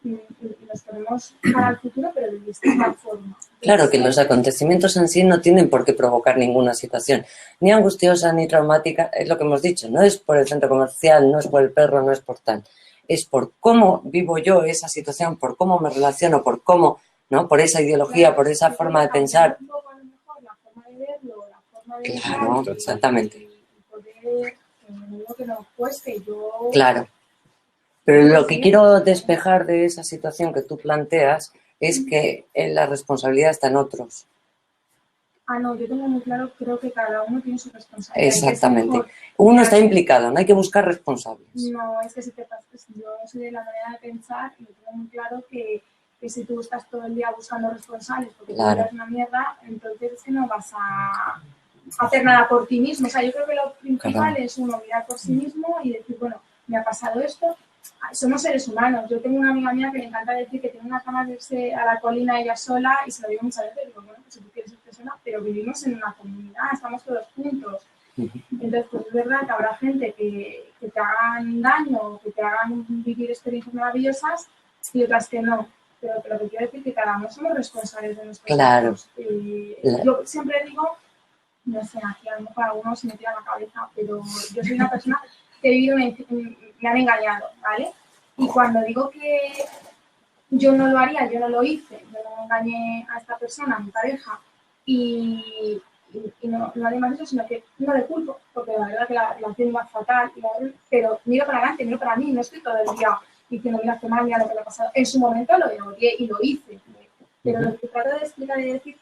Speaker 4: Y nos ponemos para el futuro, pero de distinta forma.
Speaker 1: Claro que los acontecimientos en sí no tienen por qué provocar ninguna situación, ni angustiosa ni traumática, es lo que hemos dicho, no es por el centro comercial, no es por el perro, no es por tal, es por cómo vivo yo esa situación, por cómo me relaciono, por cómo, ¿no? Por esa ideología, claro, por esa forma de pensar.
Speaker 4: La forma de verlo, la forma de
Speaker 1: claro, exactamente.
Speaker 4: Y poder, que nos cueste, yo...
Speaker 1: Claro. Pero lo que quiero despejar de esa situación que tú planteas es que la responsabilidad está en otros.
Speaker 4: No, yo tengo muy claro, creo que cada uno tiene su responsabilidad.
Speaker 1: Exactamente. Uno está implicado, no hay que buscar responsables.
Speaker 4: No, es que si te pasas, yo soy de la manera de pensar y tengo muy claro que si tú estás todo el día buscando responsables porque tú eres una mierda, entonces es que no vas a hacer nada por ti mismo. O sea, yo creo que lo principal es uno mirar por sí mismo y decir, bueno, me ha pasado esto. Somos seres humanos. Yo tengo una amiga mía que le encanta decir que tiene unas ganas de irse a la colina ella sola y se lo digo muchas veces. Digo, bueno, pues si tú quieres irte persona, pero vivimos en una comunidad, estamos todos juntos. Entonces, pues es verdad que habrá gente que te hagan daño, que te hagan vivir experiencias maravillosas y otras que no. Pero lo que quiero decir es que cada uno somos responsables de nuestros actos. Yo siempre digo, no sé, aquí a lo mejor algunos se me tiran la cabeza, pero yo soy una persona que he vivido, me han engañado, ¿vale? Y cuando digo que yo no lo haría, yo no lo hice, yo no engañé a esta persona, a mi pareja, y no haré más eso, sino que no le culpo, porque la verdad que la relación va fatal, pero miro para adelante, miro para mí, no estoy todo el día diciendo, mira, qué mal, mira lo que me ha pasado. En su momento lo odié y lo hice, pero lo que trato de explicar y de decir,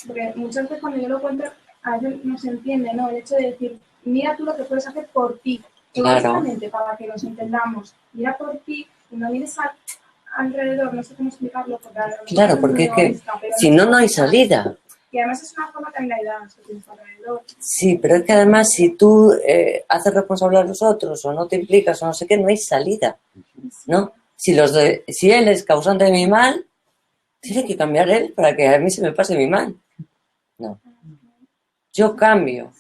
Speaker 4: porque muchas veces cuando yo lo cuento, a veces no se entiende, ¿no? El hecho de decir, mira tú lo que puedes hacer por ti, egoístamente, para que nos entendamos, mira por ti y no mires alrededor, no sé cómo explicarlo.
Speaker 1: Claro, porque es que si no, no hay salida.
Speaker 4: Y además es una forma también de ayudar a los que tienes alrededor.
Speaker 1: Sí, pero es que además si tú haces responsable a los otros o no te implicas o no sé qué, no hay salida, ¿no? Si él es causante de mi mal, tiene que cambiar él para que a mí se me pase mi mal. No. Yo cambio.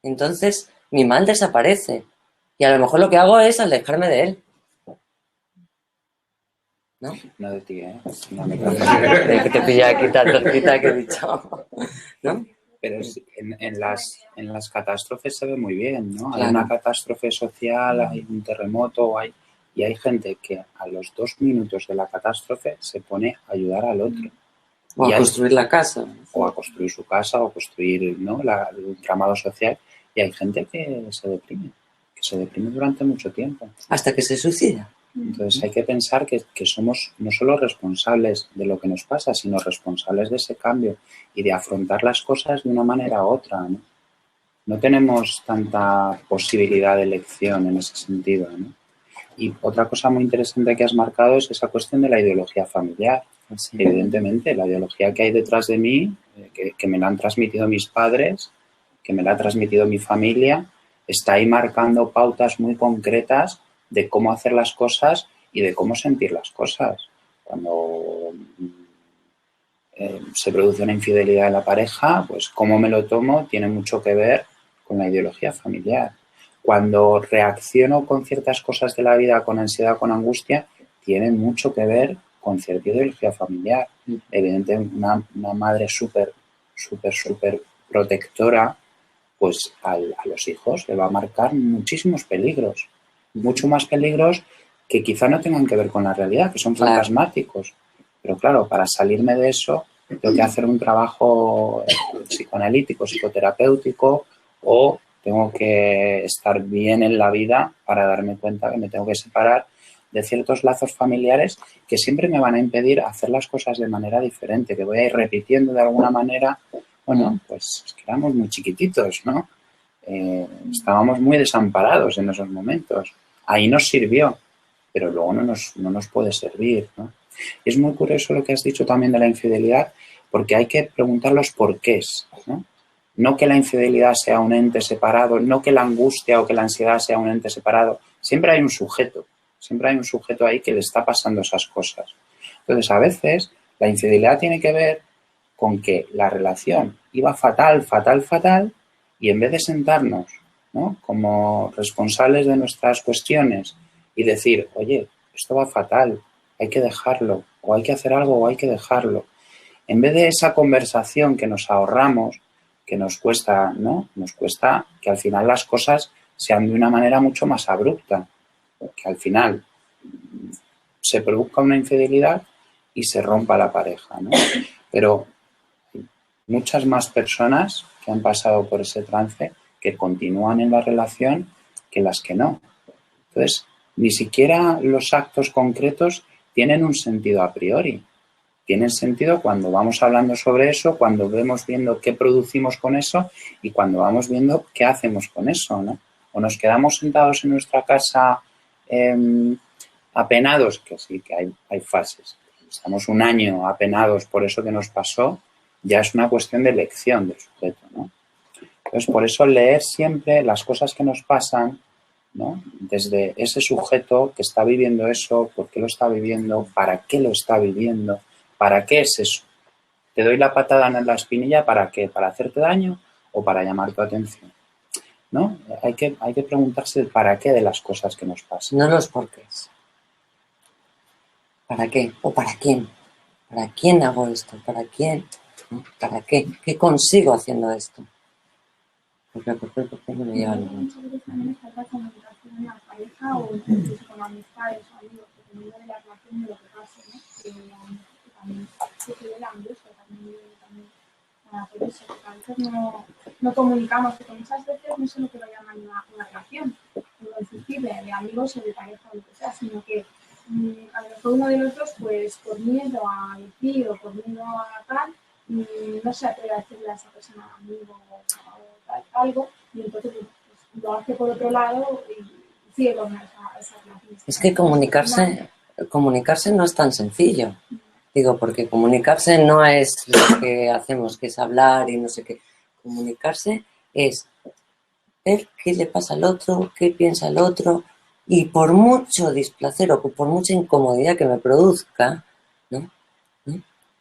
Speaker 1: Entonces mi mal desaparece. Y a lo mejor lo que hago es alejarme de él. ¿No?
Speaker 2: No de ti, ¿eh? No
Speaker 1: Que te pilla quita que he dicho. ¿No?
Speaker 2: Pero en las catástrofes se ve muy bien, ¿no?
Speaker 1: Claro.
Speaker 2: Hay una catástrofe social, hay un terremoto, y hay gente que a los 2 minutos de la catástrofe se pone a ayudar al otro.
Speaker 1: O a construir la casa.
Speaker 2: O a construir su casa, o construir, ¿no?, el entramado social. Y hay gente que se deprime durante mucho tiempo.
Speaker 1: Hasta que se suicida.
Speaker 2: Entonces hay que pensar que somos no solo responsables de lo que nos pasa, sino responsables de ese cambio y de afrontar las cosas de una manera u otra, ¿no? No tenemos tanta posibilidad de elección en ese sentido, ¿no? Y otra cosa muy interesante que has marcado es esa cuestión de la ideología familiar. Sí. Evidentemente, la ideología que hay detrás de mí, que me la han transmitido mis padres, que me la ha transmitido mi familia, está ahí marcando pautas muy concretas de cómo hacer las cosas y de cómo sentir las cosas. Cuando se produce una infidelidad en la pareja, pues cómo me lo tomo tiene mucho que ver con la ideología familiar. Cuando reacciono con ciertas cosas de la vida, con ansiedad, con angustia, tiene mucho que ver con cierta ideología familiar. Evidentemente, una madre súper protectora, pues a los hijos le va a marcar muchísimos peligros. Mucho más peligros que quizá no tengan que ver con la realidad, que son fantasmáticos. Pero claro, para salirme de eso, tengo que hacer un trabajo psicoanalítico, psicoterapéutico, o tengo que estar bien en la vida para darme cuenta que me tengo que separar de ciertos lazos familiares que siempre me van a impedir hacer las cosas de manera diferente, que voy a ir repitiendo de alguna manera. Bueno, pues es que éramos muy chiquititos, ¿no? Estábamos muy desamparados en esos momentos. Ahí nos sirvió, pero luego no nos puede servir, ¿no? Y es muy curioso lo que has dicho también de la infidelidad, porque hay que preguntar los porqués, ¿no? No que la infidelidad sea un ente separado, no que la angustia o que la ansiedad sea un ente separado. Siempre hay un sujeto ahí que le está pasando esas cosas. Entonces, a veces, la infidelidad tiene que ver con que la relación iba fatal, y en vez de sentarnos, ¿no?, como responsables de nuestras cuestiones y decir, oye, esto va fatal, hay que dejarlo, o hay que hacer algo o hay que dejarlo. En vez de esa conversación que nos ahorramos, que nos cuesta, ¿no?, nos cuesta que al final las cosas sean de una manera mucho más abrupta, que al final se produzca una infidelidad y se rompa la pareja, ¿no? Pero muchas más personas que han pasado por ese trance que continúan en la relación que las que no. Entonces, ni siquiera los actos concretos tienen un sentido a priori. Tienen sentido cuando vamos hablando sobre eso, cuando vamos viendo qué producimos con eso y cuando vamos viendo qué hacemos con eso, ¿no? O nos quedamos sentados en nuestra casa apenados, que sí, que hay fases. Estamos un año apenados por eso que nos pasó, ya es una cuestión de elección del sujeto, ¿no? Entonces, por eso leer siempre las cosas que nos pasan, ¿no?, desde ese sujeto que está viviendo eso, por qué lo está viviendo, para qué lo está viviendo, para qué es eso. ¿Te doy la patada en la espinilla para qué? ¿Para hacerte daño o para llamar tu atención? ¿No? Hay que preguntarse el para qué de las cosas que nos pasan.
Speaker 1: No los porqués. ¿Para qué? ¿O para quién? ¿Para quién hago esto? ¿Para quién? ¿No? ¿Para qué? ¿Qué consigo haciendo esto? ¿Por qué no me lleva a ningún?
Speaker 4: Muchas veces también está la comunicación en la pareja o incluso con amistades o amigos, dependiendo de la relación de lo que pase, ¿no? Que también se quede la angustia, también por eso, porque a veces no comunicamos, porque muchas veces no es lo que lo llaman una relación, lo difícil de amigos o de pareja o lo que sea, sino que a lo mejor uno de los dos, pues por miedo a decir o por miedo a tal, no se atreve a decirle a esa persona amigo o tal, algo, y entonces pues, lo hace por otro lado y sigue con esa relación.
Speaker 1: Es que comunicarse no es tan sencillo. Digo, porque comunicarse no es lo que hacemos, que es hablar y no sé qué. Comunicarse es ver qué le pasa al otro, qué piensa el otro, y por mucho displacer o por mucha incomodidad que me produzca, ¿no?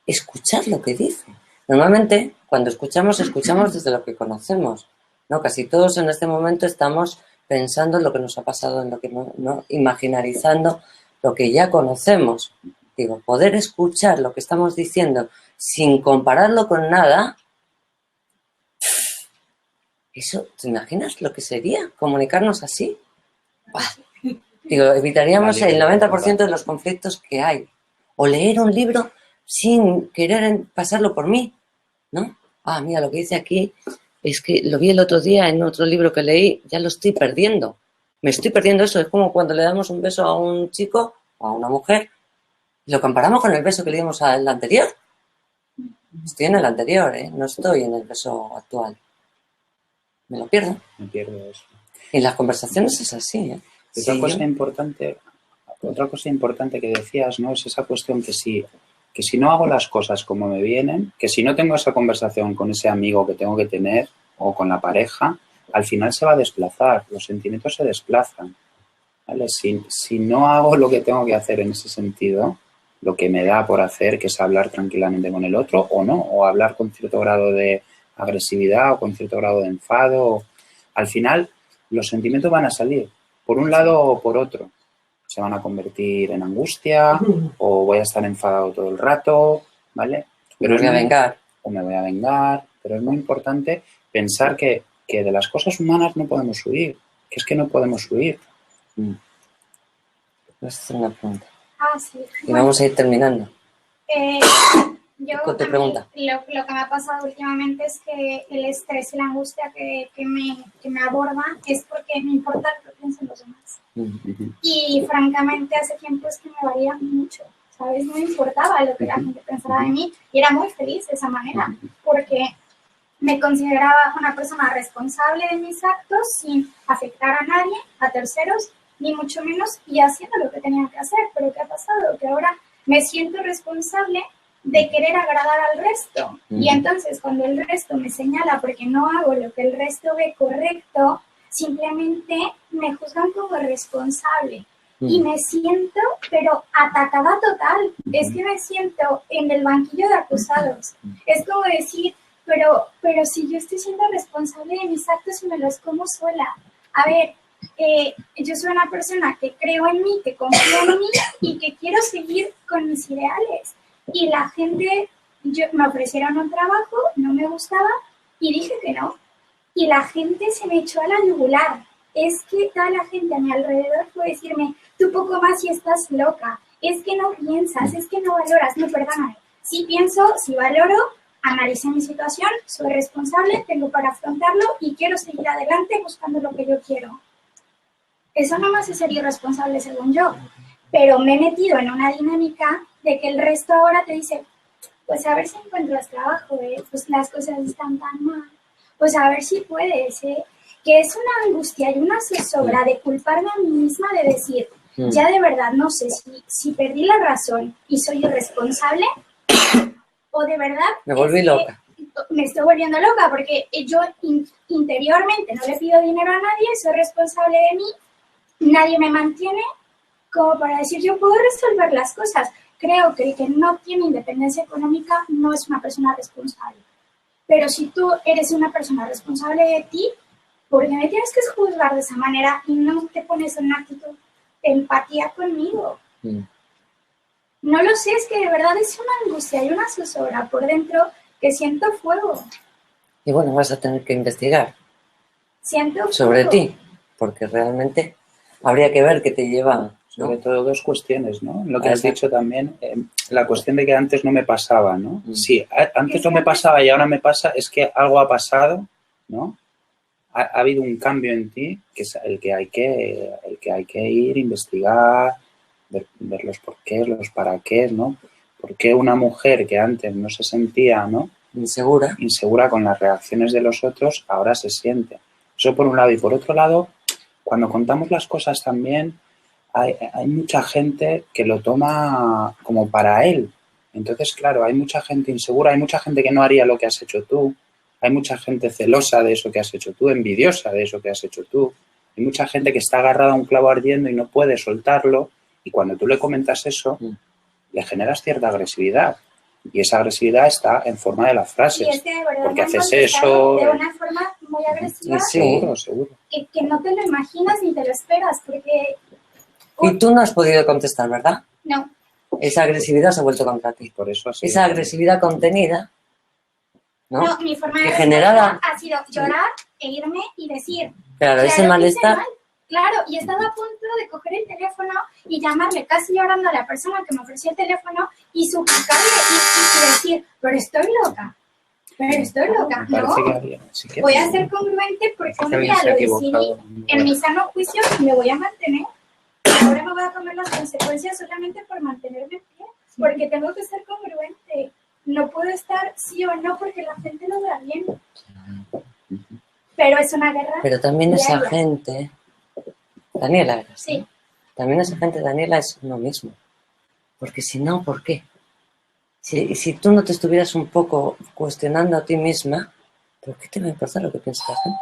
Speaker 1: Escuchar lo que dice. Normalmente, cuando escuchamos desde lo que conocemos, ¿no? Casi todos en este momento estamos pensando en lo que nos ha pasado, en lo que no imaginarizando lo que ya conocemos. Digo, poder escuchar lo que estamos diciendo sin compararlo con nada, eso, ¿te imaginas lo que sería comunicarnos así? Digo, evitaríamos el 90% de los conflictos que hay. O leer un libro sin querer pasarlo por mí, ¿no? Ah, mira, lo que dice aquí es que lo vi el otro día en otro libro que leí, ya lo estoy perdiendo. Me estoy perdiendo eso. Es como cuando le damos un beso a un chico o a una mujer y lo comparamos con el beso que le dimos al anterior. Estoy en el anterior, no estoy en el beso actual. Me lo pierdo.
Speaker 2: Me pierdo eso.
Speaker 1: Y en las conversaciones es así,
Speaker 2: Otra cosa importante que decías, ¿no? Es esa cuestión que si no hago las cosas como me vienen, que si no tengo esa conversación con ese amigo que tengo que tener o con la pareja, al final se va a desplazar, los sentimientos se desplazan, ¿vale? Si no hago lo que tengo que hacer en ese sentido, lo que me da por hacer, que es hablar tranquilamente con el otro o no, o hablar con cierto grado de agresividad o con cierto grado de enfado, al final los sentimientos van a salir, por un lado o por otro. Se van a convertir en angustia o voy a estar enfadado todo el rato, ¿vale?
Speaker 1: Pero me voy a vengar.
Speaker 2: O me voy a vengar, pero es muy importante pensar que de las cosas humanas no podemos huir, que es que no podemos huir.
Speaker 1: Voy a hacer una pregunta.
Speaker 5: Sí.
Speaker 1: Y vamos a ir terminando.
Speaker 5: Yo,
Speaker 1: Con tu pregunta.
Speaker 5: Lo que me ha pasado últimamente es que el estrés y la angustia que me aborda es porque me importa lo que piensen los demás. Y francamente hace tiempo es que me valía mucho, ¿sabes? No me importaba lo que la gente pensara de mí y era muy feliz de esa manera porque me consideraba una persona responsable de mis actos sin afectar a nadie, a terceros, ni mucho menos, y haciendo lo que tenía que hacer. Pero ¿qué ha pasado? Que ahora me siento responsable de querer agradar al resto. Y entonces cuando el resto me señala porque no hago lo que el resto ve correcto, simplemente me juzgan como responsable. Y me siento, pero atacada total. Es que me siento en el banquillo de acusados. Es como decir, pero si yo estoy siendo responsable de mis actos y me los como sola. A ver, yo soy una persona que creo en mí, que confío en mí y que quiero seguir con mis ideales. Y la gente, me ofrecieron un trabajo, no me gustaba y dije que no. Y la gente se me echó a la yugular. Es que toda la gente a mi alrededor fue decirme, tú poco más y estás loca. Es que no piensas, es que no valoras. No, perdóname. Sí pienso, sí valoro, analicé mi situación, soy responsable, tengo para afrontarlo y quiero seguir adelante buscando lo que yo quiero. Eso no me hace ser irresponsable según yo. Pero me he metido en una dinámica de que el resto ahora te dice, pues a ver si encuentras trabajo, pues las cosas están tan mal, pues a ver si puedes, que es una angustia y una zozobra de culparme a mí misma de decir, ya de verdad no sé si perdí la razón y soy irresponsable o de verdad
Speaker 1: me volví loca.
Speaker 5: Me estoy volviendo loca porque yo interiormente no le pido dinero a nadie, soy responsable de mí, nadie me mantiene como para decir yo puedo resolver las cosas. creo que el que no tiene independencia económica no es una persona responsable. Pero si tú eres una persona responsable de ti, ¿por qué me tienes que juzgar de esa manera y no te pones en una actitud de empatía conmigo? No lo sé, es que de verdad es una angustia y una zozobra por dentro que siento fuego.
Speaker 1: Y bueno, vas a tener que investigar
Speaker 5: Siento
Speaker 1: sobre
Speaker 5: fuego.
Speaker 1: ti, porque realmente habría que ver qué te lleva,
Speaker 2: Sobre
Speaker 1: ¿no?
Speaker 2: todo dos cuestiones, ¿no? Lo que has
Speaker 1: Exacto.
Speaker 2: dicho también, la cuestión de que antes no me pasaba, ¿no? Sí, antes
Speaker 5: Es
Speaker 2: no
Speaker 5: que
Speaker 2: me
Speaker 5: antes-
Speaker 2: pasaba y ahora me pasa, es que algo ha pasado, ¿no? Ha habido un cambio en ti que es el que hay que ir, investigar, ver los porqués, los para qué, ¿no? ¿Por qué una mujer que antes no se sentía, ¿no?, insegura con las reacciones de los otros, ahora se siente? Eso por un lado. Y por otro lado, cuando contamos las cosas también, hay mucha gente que lo toma como para él. Entonces, claro, hay mucha gente insegura, hay mucha gente que no haría lo que has hecho tú, hay mucha gente celosa de eso que has hecho tú, envidiosa de eso que has hecho tú, hay mucha gente que está agarrada a un clavo ardiendo y no puede soltarlo, y cuando tú le comentas eso, le generas cierta agresividad. Y esa agresividad está en forma de las frases.
Speaker 5: Y es que de verdad
Speaker 2: ¿Por qué
Speaker 5: me han
Speaker 2: haces
Speaker 5: contestado
Speaker 2: eso?
Speaker 5: de una forma muy agresiva
Speaker 1: Sí.
Speaker 2: Seguro, seguro.
Speaker 5: que no te lo imaginas ni te lo esperas, porque
Speaker 1: Y tú no has podido contestar, ¿verdad?
Speaker 5: no,
Speaker 1: Esa agresividad se ha vuelto contra ti.
Speaker 2: Por eso así.
Speaker 1: Esa agresividad contenida, ¿no?
Speaker 5: no, mi forma de
Speaker 1: Que
Speaker 5: respuesta
Speaker 1: generada-
Speaker 5: ha sido llorar e irme y decir,
Speaker 1: Claro, ese
Speaker 5: que hice
Speaker 1: malestar.
Speaker 5: mal. Claro, y estaba a punto de coger el teléfono y llamarle casi llorando a la persona que me ofreció el teléfono y suplicarle y decir, pero estoy loca,
Speaker 2: Me parece que
Speaker 5: no,
Speaker 2: había, sí que
Speaker 5: voy a ser congruente porque un
Speaker 2: alguien
Speaker 5: día
Speaker 2: se ha
Speaker 5: lo
Speaker 2: equivocado.
Speaker 5: decidí en mi sano juicio y me voy a mantener. Ahora me voy a comer las consecuencias solamente por mantenerme en pie, porque tengo que ser congruente. No puedo estar sí o no porque la gente lo vea bien. Pero es una guerra.
Speaker 1: Pero también esa
Speaker 5: diaria.
Speaker 1: gente, Daniela, eras, ¿no?
Speaker 5: Sí.
Speaker 1: También esa gente, Daniela, es uno mismo. Porque si no, ¿por qué? Si tú no te estuvieras un poco cuestionando a ti misma, ¿por qué te va a importar lo que piensa la gente?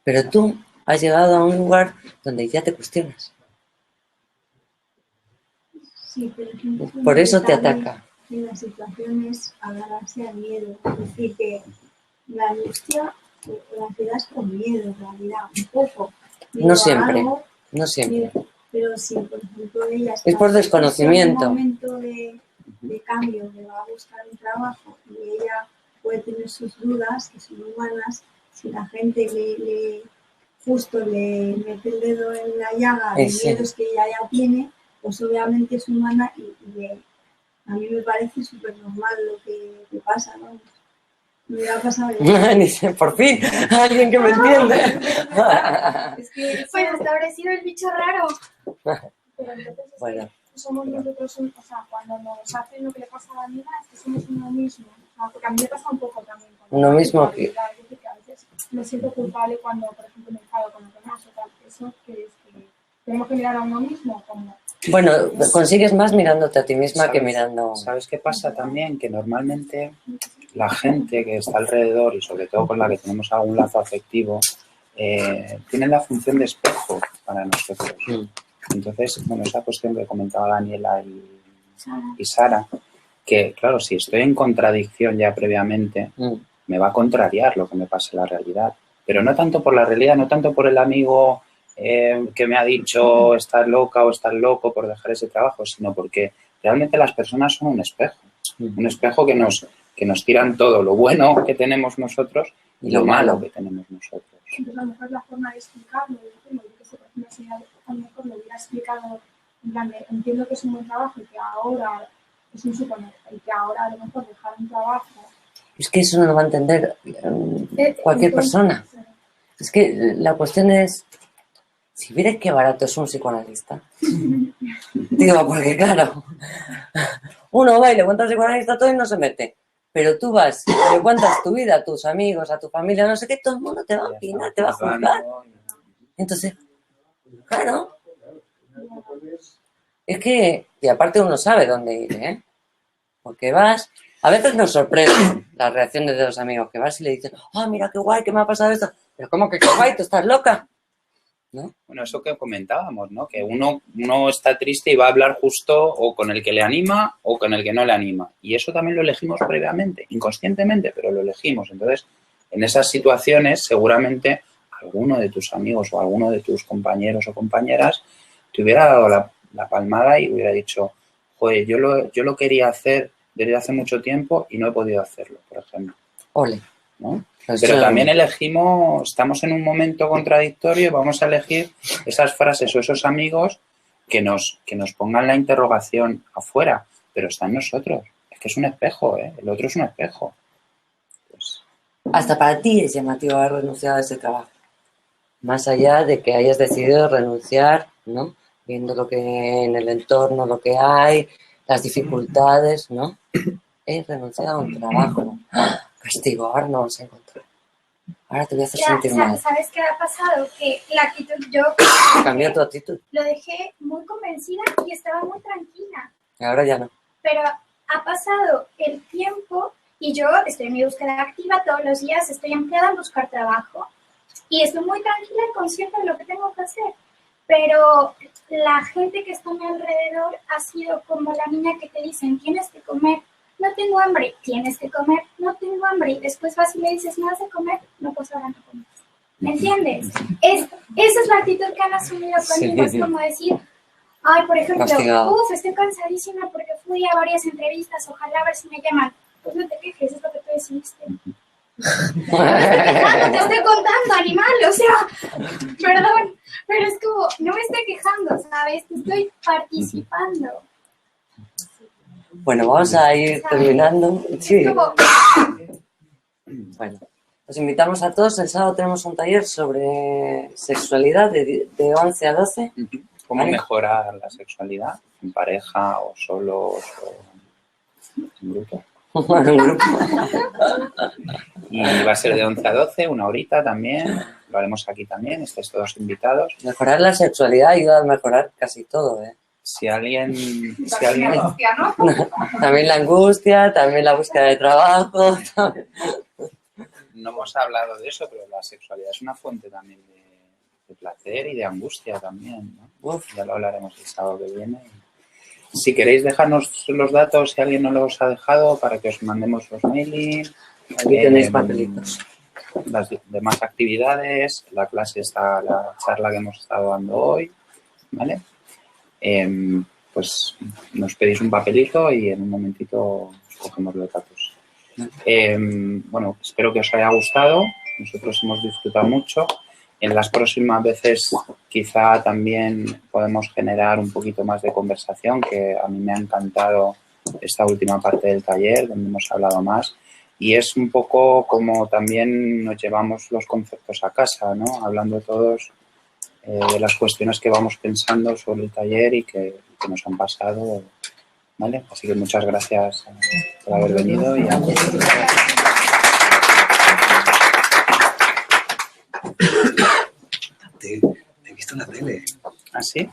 Speaker 1: Pero tú has llegado a un lugar donde ya te cuestionas.
Speaker 6: Sí, pero es muy
Speaker 1: Por eso te
Speaker 6: inevitable
Speaker 1: ataca.
Speaker 6: en las situaciones agarrarse al miedo. Es decir, que la angustia o la ansiedad es con miedo, en realidad, un poco. Miedo
Speaker 1: No
Speaker 6: a
Speaker 1: siempre,
Speaker 6: algo,
Speaker 1: no siempre.
Speaker 6: miedo- pero si, por ejemplo, ella
Speaker 1: Es por desconocimiento.
Speaker 6: en un momento de cambio, que va a buscar un trabajo y ella puede tener sus dudas, que son humanas, si la gente justo le mete el dedo en la llaga de
Speaker 1: Sí.
Speaker 6: miedos que ella ya tiene, pues obviamente es humana y a mí me parece súper normal lo que pasa, ¿no? Me ha pasado ya.
Speaker 1: Dice, por fin, alguien que me entiende.
Speaker 6: Es que
Speaker 5: Pues hasta habré sido el bicho raro.
Speaker 4: Pero entonces es
Speaker 1: Bueno,
Speaker 4: que somos nosotros, o sea, cuando nos hacen lo que le pasa a la amiga, es que somos uno mismo. O sea, porque a mí me pasa un poco también. Con
Speaker 1: Uno
Speaker 4: la
Speaker 1: mismo
Speaker 4: culpabilidad. Es decir, que a veces me siento culpable cuando, por ejemplo, me enfado con los demás o tal. Eso que es que tenemos que mirar a uno mismo como...
Speaker 1: bueno, consigues más mirándote a ti misma que
Speaker 2: ¿Sabes?
Speaker 1: mirando...
Speaker 2: ¿Sabes qué pasa también? Que normalmente la gente que está alrededor y sobre todo con la que tenemos algún lazo afectivo, tienen la función de espejo para nosotros. Entonces, bueno, esa cuestión que comentaba Daniela y Sara, que claro, si estoy en contradicción ya previamente, me va a contrariar lo que me pase en la realidad. Pero no tanto por la realidad, no tanto por el amigo que me ha dicho estás loca o estás loco por dejar ese trabajo, sino porque realmente las personas son un espejo que nos tiran todo lo bueno que tenemos nosotros y lo malo que tenemos nosotros.
Speaker 4: Entonces, a lo mejor la forma de explicarlo, de decirlo, yo que sé, por ejemplo, si a lo mejor lo hubiera explicado, en plan de, entiendo que es un buen trabajo y que ahora es un suponer, y que ahora a lo mejor dejar un trabajo...
Speaker 1: Es que eso no lo va a entender cualquier persona. Es que la cuestión es, si vieres qué barato es un psicoanalista, digo, porque claro, uno va y le cuenta al psicoanalista todo y no se mete. Pero tú vas, le cuentas tu vida a tus amigos, a tu familia, no sé qué, todo el mundo te va a opinar, te va a juzgar. Entonces, claro, es que, y aparte uno sabe dónde ir, ¿eh? Porque vas, a veces nos sorprende las reacciones de los amigos, que vas y le dices, mira qué guay, que me ha pasado esto. Pero ¿cómo que qué guay? ¿Tú estás loca? ¿no?
Speaker 2: Bueno, eso que comentábamos, ¿no? Que uno está triste y va a hablar justo o con el que le anima o con el que no le anima. Y eso también lo elegimos previamente, inconscientemente, pero lo elegimos. Entonces, en esas situaciones, seguramente alguno de tus amigos o alguno de tus compañeros o compañeras te hubiera dado la palmada y hubiera dicho, joder, yo lo quería hacer desde hace mucho tiempo y no he podido hacerlo, por ejemplo.
Speaker 1: Ole.
Speaker 2: ¿No?
Speaker 1: Pues
Speaker 2: Pero
Speaker 1: yo-
Speaker 2: también estamos en un momento contradictorio y vamos a elegir esas frases o esos amigos que nos pongan la interrogación afuera, pero está en nosotros. Es que es un espejo, ¿eh? El otro es un espejo. Pues,
Speaker 1: Hasta para ti es llamativo haber renunciado a ese trabajo. Más allá de que hayas decidido renunciar, ¿no? Viendo lo que en el entorno, lo que hay, las dificultades, ¿no? He renunciado a un trabajo. ¡Ah! Castigo, ahora no vamos a encontrar. Ahora te voy a hacer sentir mal.
Speaker 5: ¿Sabes qué ha pasado? Que la actitud, yo
Speaker 1: Cambió tu actitud.
Speaker 5: lo dejé muy convencida y estaba muy tranquila.
Speaker 1: Ahora ya no.
Speaker 5: Pero ha pasado el tiempo y yo estoy en mi búsqueda activa todos los días, estoy empleada en buscar trabajo y estoy muy tranquila y consciente de lo que tengo que hacer. Pero la gente que está a mi alrededor ha sido como la niña que te dicen, tienes que comer, no tengo hambre, tienes que comer, no tengo hambre. Y después vas y le dices, ¿me vas a comer? No, pues ahora no comes. ¿Me entiendes? Esa es la actitud que han asumido conmigo.
Speaker 1: Sí.
Speaker 5: Es como decir, ay, por ejemplo,
Speaker 1: Castigado.
Speaker 5: estoy cansadísima porque fui a varias entrevistas, ojalá a ver si me llaman. Pues no te quejes, es lo que tú decidiste. Te estoy contando, animal, o sea, perdón, pero es como, no me estoy quejando, ¿sabes? Te estoy participando.
Speaker 1: Bueno, vamos a ir terminando. Sí.
Speaker 5: Como,
Speaker 1: Bueno, os invitamos a todos. El sábado tenemos un taller sobre sexualidad de 11 a 12.
Speaker 2: ¿Cómo
Speaker 1: Vale.
Speaker 2: mejorar la sexualidad en pareja o solos o en grupo?
Speaker 1: En un grupo.
Speaker 2: Y va a ser de 11 a 12, una horita también. Lo haremos aquí también, estáis todos invitados.
Speaker 1: Mejorar la sexualidad ayuda a mejorar casi todo, ¿eh?
Speaker 2: Si alguien
Speaker 4: Hostia, ¿no?
Speaker 1: También la angustia, también la búsqueda de trabajo. También.
Speaker 2: no hemos hablado de eso, pero la sexualidad es una fuente también de placer y de angustia también, ¿no?
Speaker 1: Uf.
Speaker 2: Ya lo hablaremos el sábado que viene. Si queréis dejarnos los datos, si alguien no los ha dejado, para que os mandemos los mailings.
Speaker 1: Aquí tenéis papelitos.
Speaker 2: Las demás actividades, la charla que hemos estado dando hoy, ¿vale? Pues nos pedís un papelito y en un momentito os cogemos los datos. Bueno, espero que os haya gustado. Nosotros hemos disfrutado mucho. En las próximas veces quizá también podemos generar un poquito más de conversación, que a mí me ha encantado esta última parte del taller, donde hemos hablado más. Y es un poco como también nos llevamos los conceptos a casa, ¿no? Hablando todos de las cuestiones que vamos pensando sobre el taller y que nos han pasado, ¿vale? Así que muchas gracias por haber venido y a
Speaker 7: Te he visto en la tele.
Speaker 2: ¿Ah, sí?